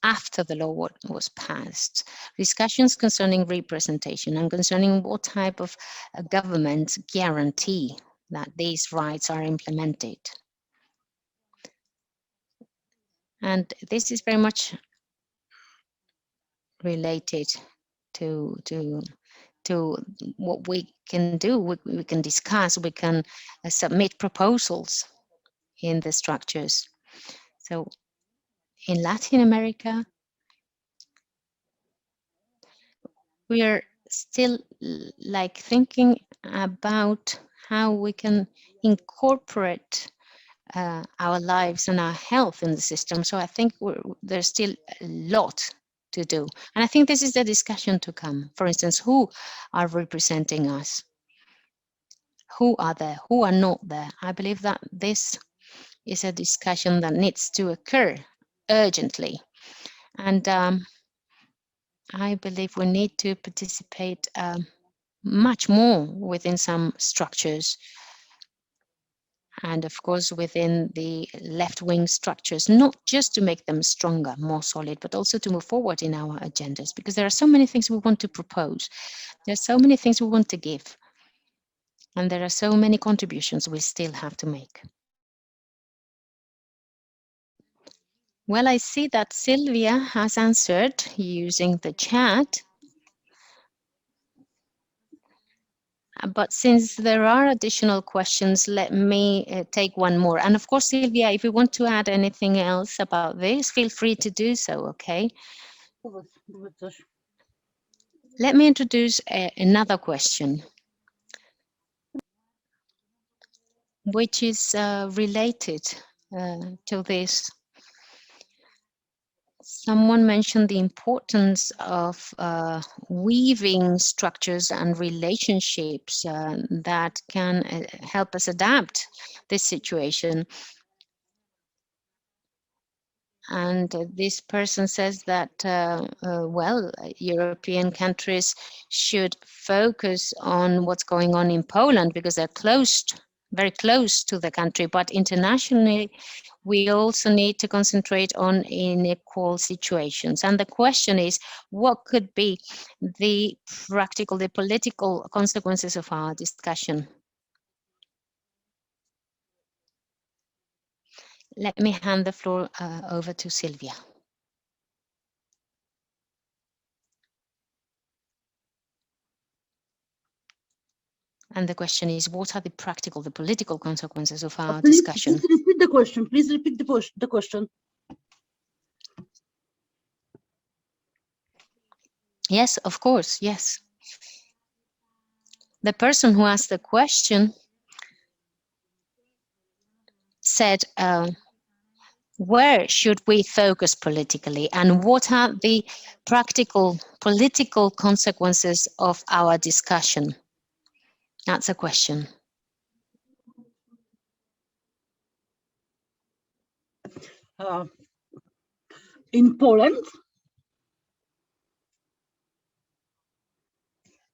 after the law was passed, discussions concerning representation and concerning what type of government guarantee that these rights are implemented. And this is very much related to what we can do. We can discuss, we can submit proposals in the structures. So in Latin America, we are still like thinking about how we can incorporate our lives and our health in the system. So I think there's still a lot to do. And I think this is the discussion to come. For instance, who are representing us? Who are there? Who are not there? I believe that this is a discussion that needs to occur urgently. And I believe we need to participate much more within some structures, and of course within the left-wing structures, not just to make them stronger, more solid, but also to move forward in our agendas, because there are so many things we want to propose. There are so many things we want to give, and there are so many contributions we still have to make. Well, I see that Sylwia has answered using the chat. But since there are additional questions, let me take one more. And of course, Sylwia, if you want to add anything else about this, feel free to do so, okay? Let me introduce another question, which is related to this. Someone mentioned the importance of weaving structures and relationships that can help us adapt this situation. And this person says that, well, European countries should focus on what's going on in Poland because they're very close to the country. But internationally, we also need to concentrate on unequal situations. And the question is, what could be the practical, the political consequences of our discussion? Let me hand the floor over to Sylwia. And the question is, what are the practical, the political consequences of our discussion? Please repeat the question. Please repeat the question. Yes, of course, yes. The person who asked the question said, where should we focus politically, and what are the practical political consequences of our discussion? That's a question. In Poland?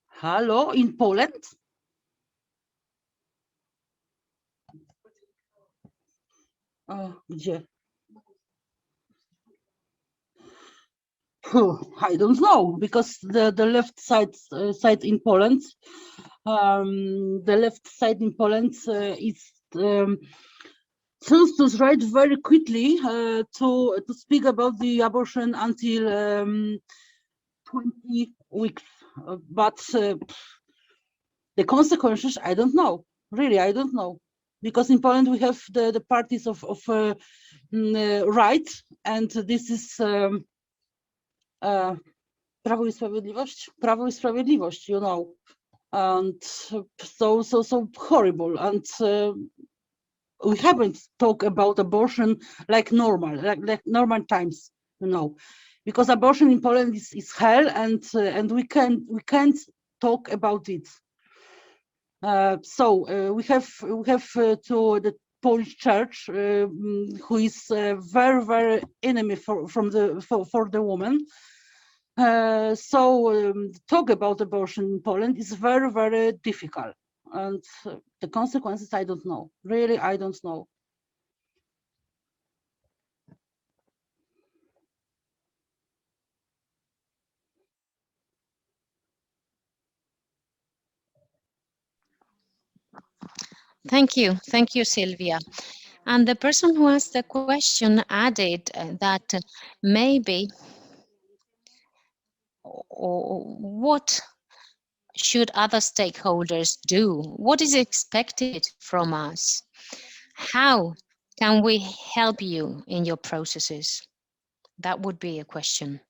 Hello, in Poland? Gdzie? I don't know, because the left side in Poland, the left side in Poland is choose to write very quickly to speak about the abortion until 20 weeks, but the consequences I don't know. Really, I don't know, because in Poland we have the parties of right, and this is Prawo i Sprawiedliwość. Prawo i Sprawiedliwość, you know, and so horrible, and we haven't talked about abortion like normal, like normal times, you know, because abortion in Poland is hell, and we can't talk about it. So we have to the Polish Church, who is very enemy for the woman. Talk about abortion in Poland is very difficult, and the consequences I don't know. Really, I don't know. Thank you, Sylwia. And the person who asked the question added that maybe, or what should other stakeholders do? What is expected from us? How can we help you in your processes? That would be a question.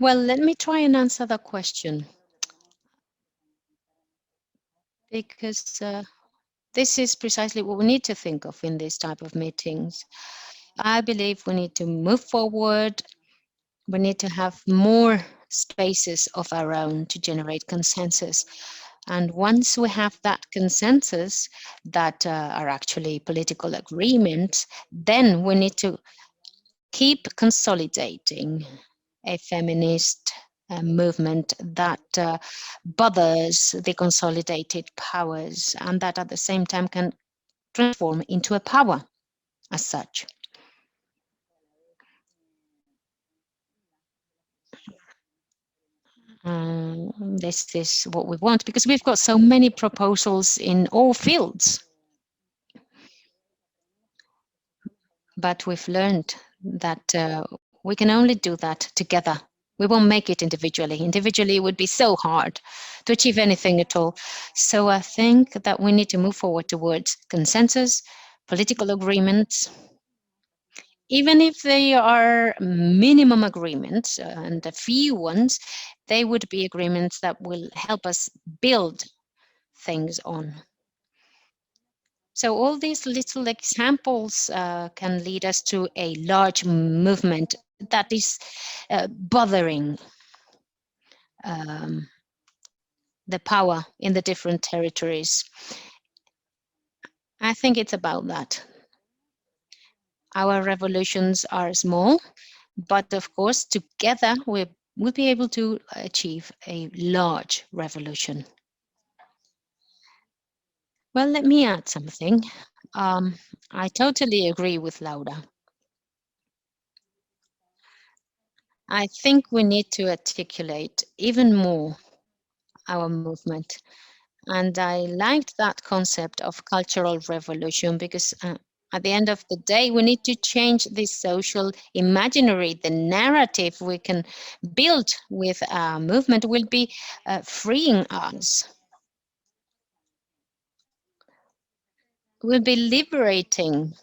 Well, let me try and answer that question because this is precisely what we need to think of in this type of meetings. I believe we need to move forward. We need to have more spaces of our own to generate consensus. And once we have that consensus that are actually political agreements, then we need to keep consolidating a feminist movement that bothers the consolidated powers and that at the same time can transform into a power as such. This is what we want because we've got so many proposals in all fields. But we've learned that we can only do that together. We won't make it individually. Individually, it would be so hard to achieve anything at all. So I think that we need to move forward towards consensus, political agreements, even if they are minimum agreements and a few ones, they would be agreements that will help us build things on. So all these little examples can lead us to a large movement that is bothering um, the power in the different territories. I think it's about that. Our revolutions are small, but of course, together we'll be able to achieve a large revolution. Well, let me add something. I totally agree with Laura. I think we need to articulate even more our movement. And I liked that concept of cultural revolution because at the end of the day, we need to change this social imaginary. The narrative we can build with our movement will be freeing us, will be liberating.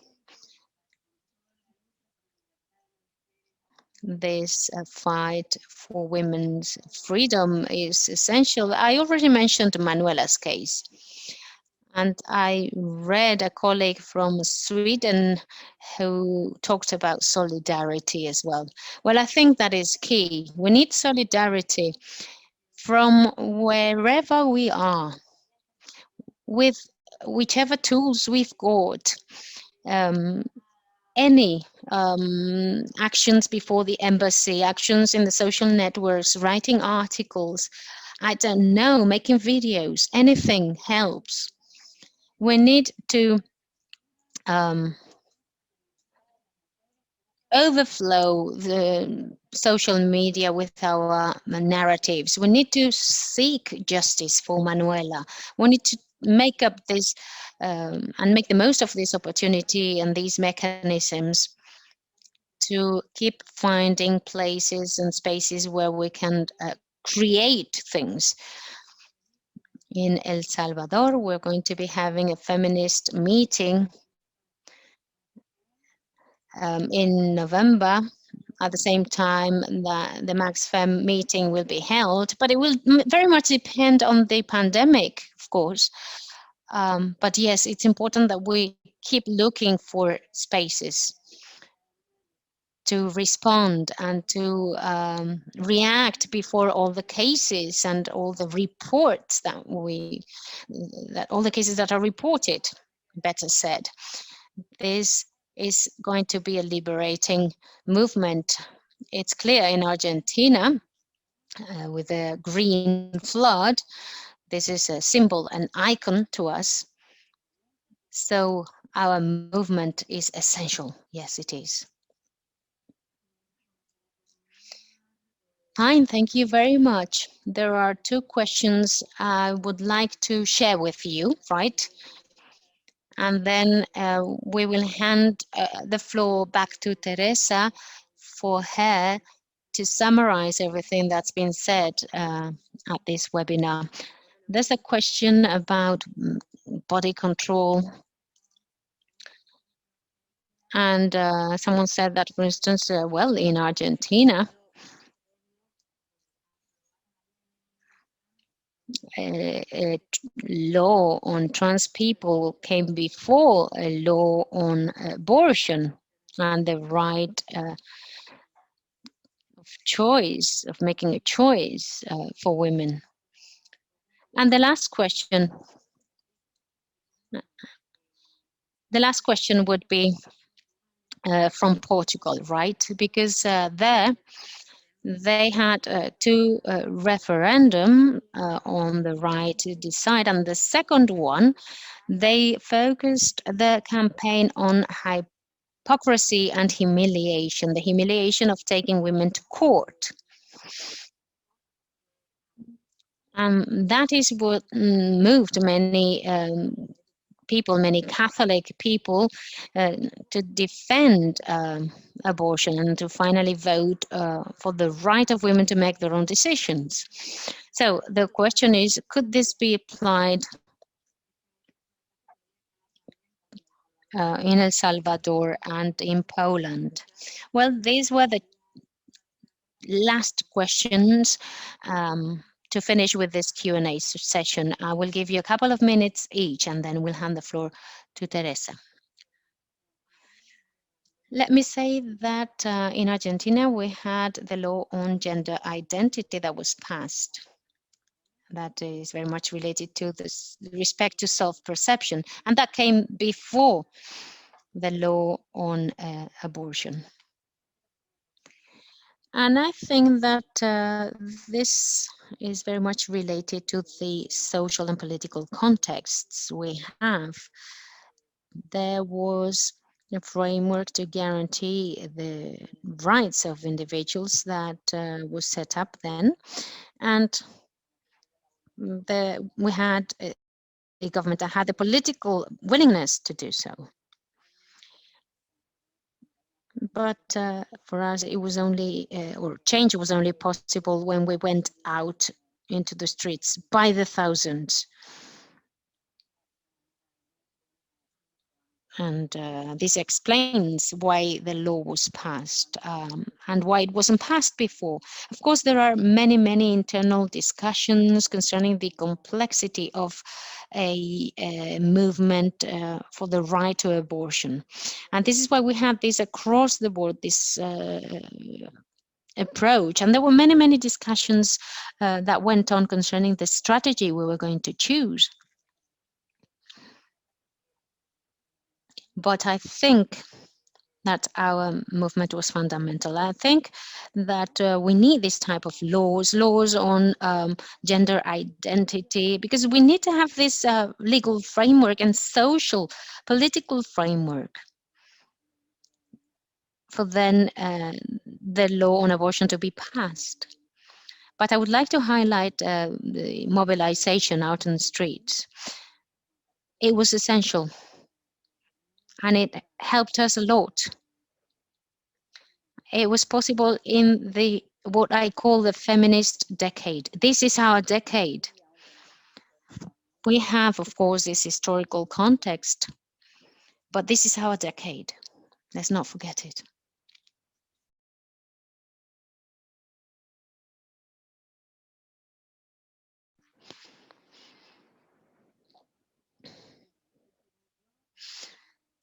This fight for women's freedom is essential. I already mentioned Manuela's case. And I read a colleague from Sweden who talked about solidarity as well. Well, I think that is key. We need solidarity from wherever we are, with whichever tools we've got. Um, any actions before the embassy, actions in the social networks, writing articles, I don't know, making videos, anything helps. We need to um, overflow the social media with our narratives. We need to seek justice for Manuela. We need to make up this and make the most of this opportunity and these mechanisms to keep finding places and spaces where we can create things. In El Salvador, we're going to be having a feminist meeting in November. At the same time, the MaxFem meeting will be held, but it will very much depend on the pandemic, of course. But yes, it's important that we keep looking for spaces to respond and to react before all the cases and all the reports that all the cases that are reported, better said. This is going to be a liberating movement. It's clear in Argentina with the green flood. This is a symbol, an icon to us. So our movement is essential. Yes, it is. Fine, thank you very much. There are two questions I would like to share with you, right? And then we will hand the floor back to Teresa for her to summarize everything that's been said at this webinar. There's a question about body control. And someone said that, for instance, well, in Argentina, a law on trans people came before a law on abortion and the right of choice, of making a choice for women. And the last question would be from Portugal, right? Because there they had two referendum on the right to decide, and the second one they focused the campaign on hypocrisy and humiliation, the humiliation of taking women to court. That is what moved many people, many Catholic people, to defend abortion and to finally vote for the right of women to make their own decisions. So the question is, could this be applied in El Salvador and in Poland? Well, these were the last questions to finish with this Q&A session. I will give you a couple of minutes each, and then we'll hand the floor to Teresa. Let me say that in Argentina, we had the law on gender identity that was passed. That is very much related to this respect to self-perception, and that came before the law on abortion. And I think that this is very much related to the social and political contexts we have. There was a framework to guarantee the rights of individuals that was set up then, and we had a government that had the political willingness to do so. But for us, it was only, or change was only possible when we went out into the streets by the thousands. And this explains why the law was passed and why it wasn't passed before. Of course, there are many, many internal discussions concerning the complexity of a movement for the right to abortion. And this is why we have this across the board, this approach. And there were many, many discussions that went on concerning the strategy we were going to choose. But I think that our movement was fundamental. I think that we need this type of laws on gender identity, because we need to have this legal framework and social, political framework for then the law on abortion to be passed. But I would like to highlight the mobilization out in the streets. It was essential, and it helped us a lot. It was possible in the what I call the feminist decade. This is our decade. We have, of course, this historical context, but this is our decade. Let's not forget it.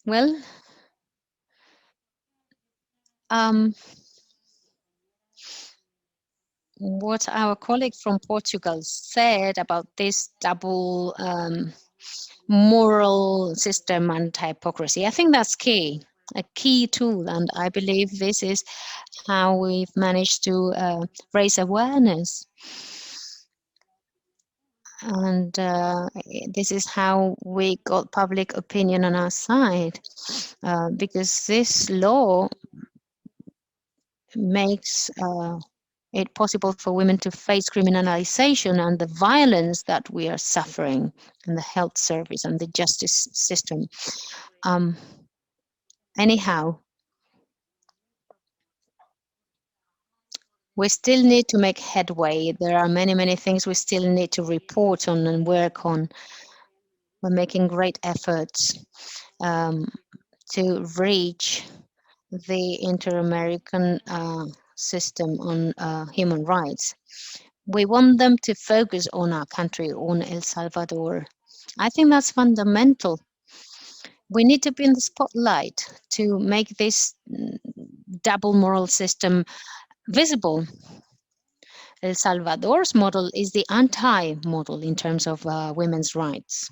Well, um, what our colleague from Portugal said about this double moral system and hypocrisy, I think that's key, a key tool. And I believe this is how we've managed to raise awareness. And this is how we got public opinion on our side, because this law makes it possible for women to face criminalization and the violence that we are suffering in the health service and the justice system. Um, anyhow, we still need to make headway. There are many, many things we still need to report on and work on. We're making great efforts um, to reach the Inter-American system on human rights. We want them to focus on our country, on El Salvador. I think that's fundamental. We need to be in the spotlight to make this double moral system visible. El Salvador's model is the anti model in terms of women's rights.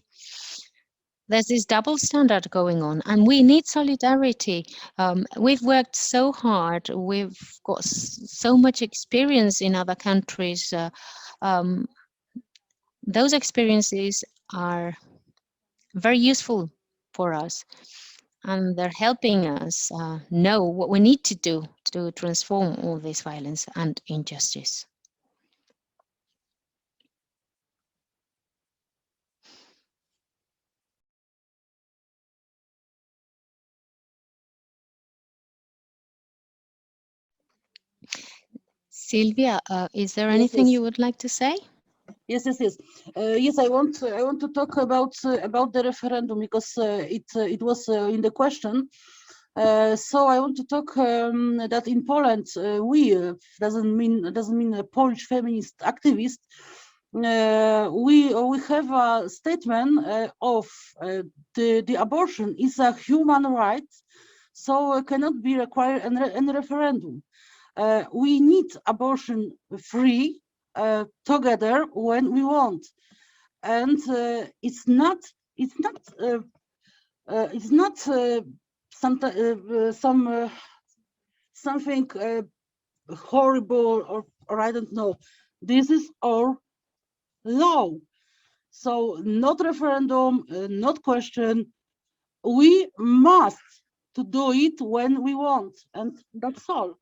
There's this double standard going on, and we need solidarity. We've worked so hard, we've got so much experience in other countries. Um, those experiences are very useful for us, and they're helping us know what we need to do to transform all this violence and injustice. Sylvia, is there Yes, anything yes. you would like to say? Yes, yes, yes. Yes, I want to talk about the referendum because it was in the question. So I want to talk that in Poland we doesn't mean a Polish feminist activist. We have a statement of the abortion is a human right, so cannot be required in referendum. We need abortion free together when we want, and it's not something horrible or I don't know. This is our law. So not referendum, not question. We must to do it when we want, and that's all.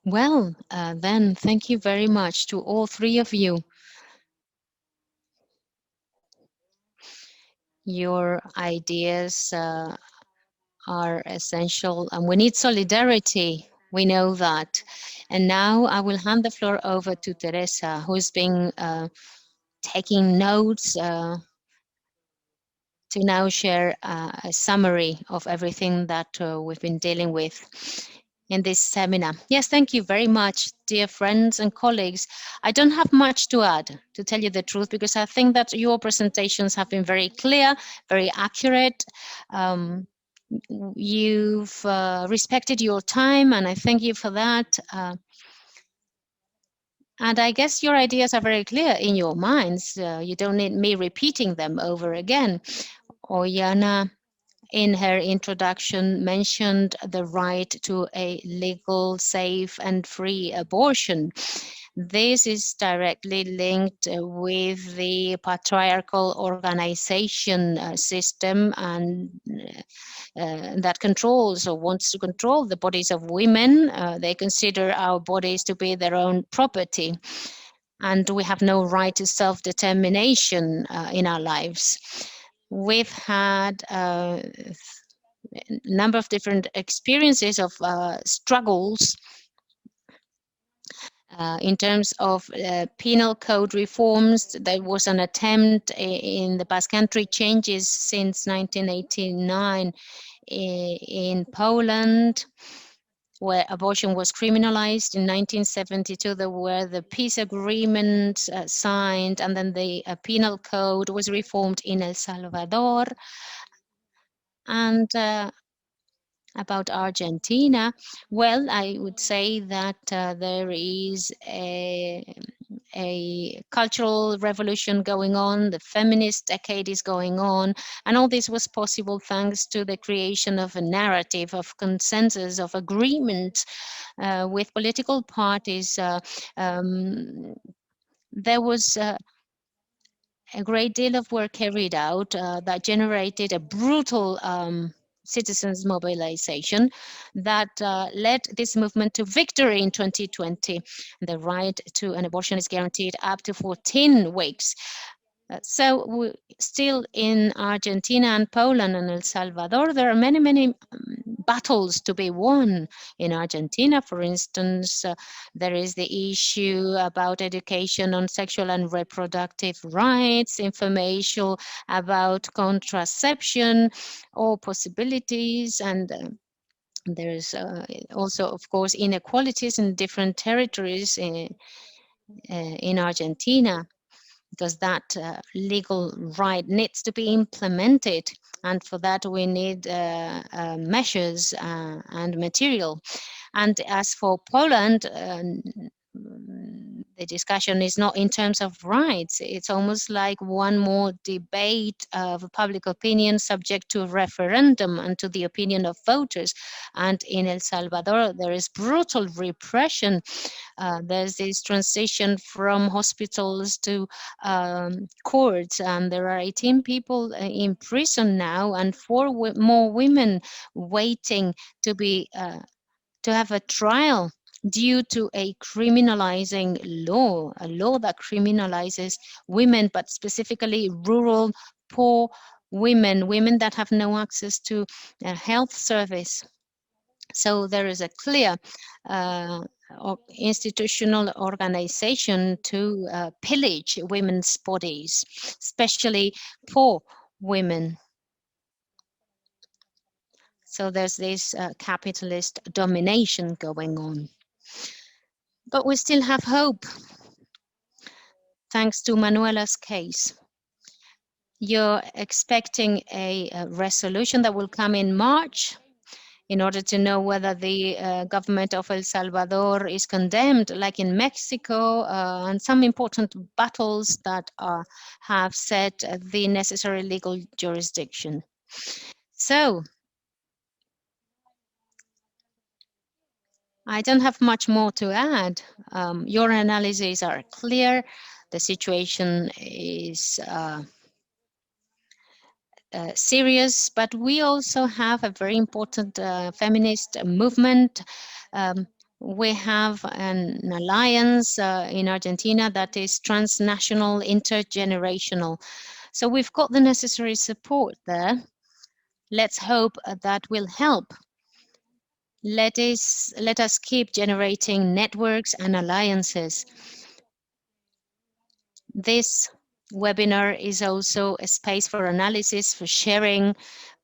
Well, then, thank you very much to all three of you. Your ideas are essential, and we need solidarity. We know that. And now I will hand the floor over to Teresa, who's been taking notes to now share a summary of everything that we've been dealing with in this seminar. Yes, thank you very much, dear friends and colleagues. I don't have much to add, to tell you the truth, because I think that your presentations have been very clear, very accurate. You've respected your time, and I thank you for that. And I guess your ideas are very clear in your minds. You don't need me repeating them over again. Oyana, in her introduction, mentioned the right to a legal, safe, and free abortion. This is directly linked with the patriarchal organization system and that controls or wants to control the bodies of women. They consider our bodies to be their own property, and we have no right to self-determination in our lives. We've had number of different experiences of struggles in terms of penal code reforms. There was an attempt in the Basque Country changes since 1989 in Poland, where abortion was criminalized. In 1972, there were the peace agreements signed, and then the penal code was reformed in El Salvador. And about Argentina, well, I would say that there is a cultural revolution going on, the feminist decade is going on, and all this was possible thanks to the creation of a narrative of consensus, of agreement with political parties. Um, there was a great deal of work carried out that generated a brutal citizens' mobilization that led this movement to victory in 2020. The right to an abortion is guaranteed up to 14 weeks. So still in Argentina and Poland and El Salvador, there are many, many battles to be won. In Argentina, for instance, there is the issue about education on sexual and reproductive rights, information about contraception or possibilities, and there's also, of course, inequalities in different territories in Argentina, because that legal right needs to be implemented. And for that, we need measures and material. And as for Poland, the discussion is not in terms of rights. It's almost like one more debate of public opinion subject to referendum and to the opinion of voters. And in El Salvador, there is brutal repression. There's this transition from hospitals to courts, and there are 18 people in prison now, and more women waiting to be to have a trial due to a criminalizing law, a law that criminalizes women, but specifically rural, poor women, women that have no access to a health service. So there is a clear institutional organization to pillage women's bodies, especially poor women. So there's this capitalist domination going on. But we still have hope, thanks to Manuela's case. You're expecting a resolution that will come in March in order to know whether the government of El Salvador is condemned, like in Mexico, and some important battles that have set the necessary legal jurisdiction. So, I don't have much more to add. Your analyses are clear. The situation is serious, but we also have a very important feminist movement. We have an alliance in Argentina that is transnational, intergenerational. So we've got the necessary support there. Let's hope that will help. Let us keep generating networks and alliances. This webinar is also a space for analysis, for sharing,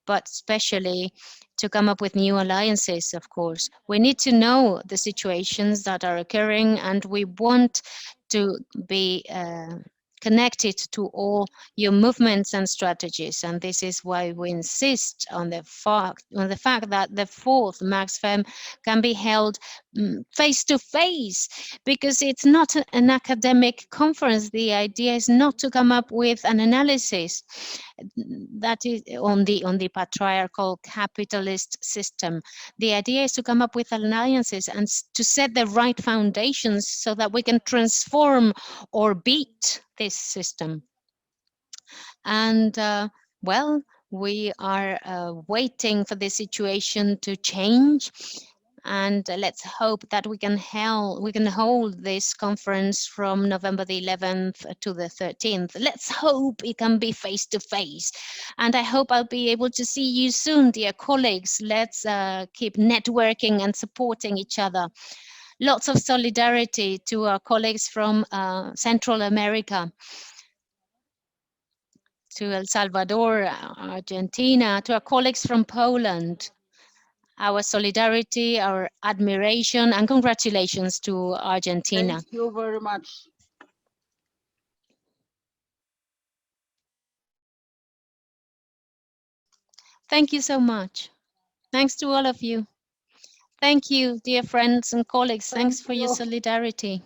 but especially to come up with new alliances, of course. We need to know the situations that are occurring, and we want to be connected to all your movements and strategies. And this is why we insist on the fact that the fourth MaxFem can be held face to face, because it's not an academic conference. The idea is not to come up with an analysis that is on the patriarchal capitalist system. The idea is to come up with alliances and to set the right foundations so that we can transform or beat this system. And well, we are waiting for the situation to change. And let's hope that we can hold this conference from November the 11th to the 13th. Let's hope it can be face to face, and I hope I'll be able to see you soon, dear colleagues. Let's keep networking and supporting each other. Lots of solidarity to our colleagues from Central America, to El Salvador, Argentina, to our colleagues from Poland. Our solidarity, our admiration, and congratulations to Thank Argentina. you very much. Thank you so much. Thanks to all of you. Thank you, dear friends and colleagues. Thank Thanks for your you. solidarity.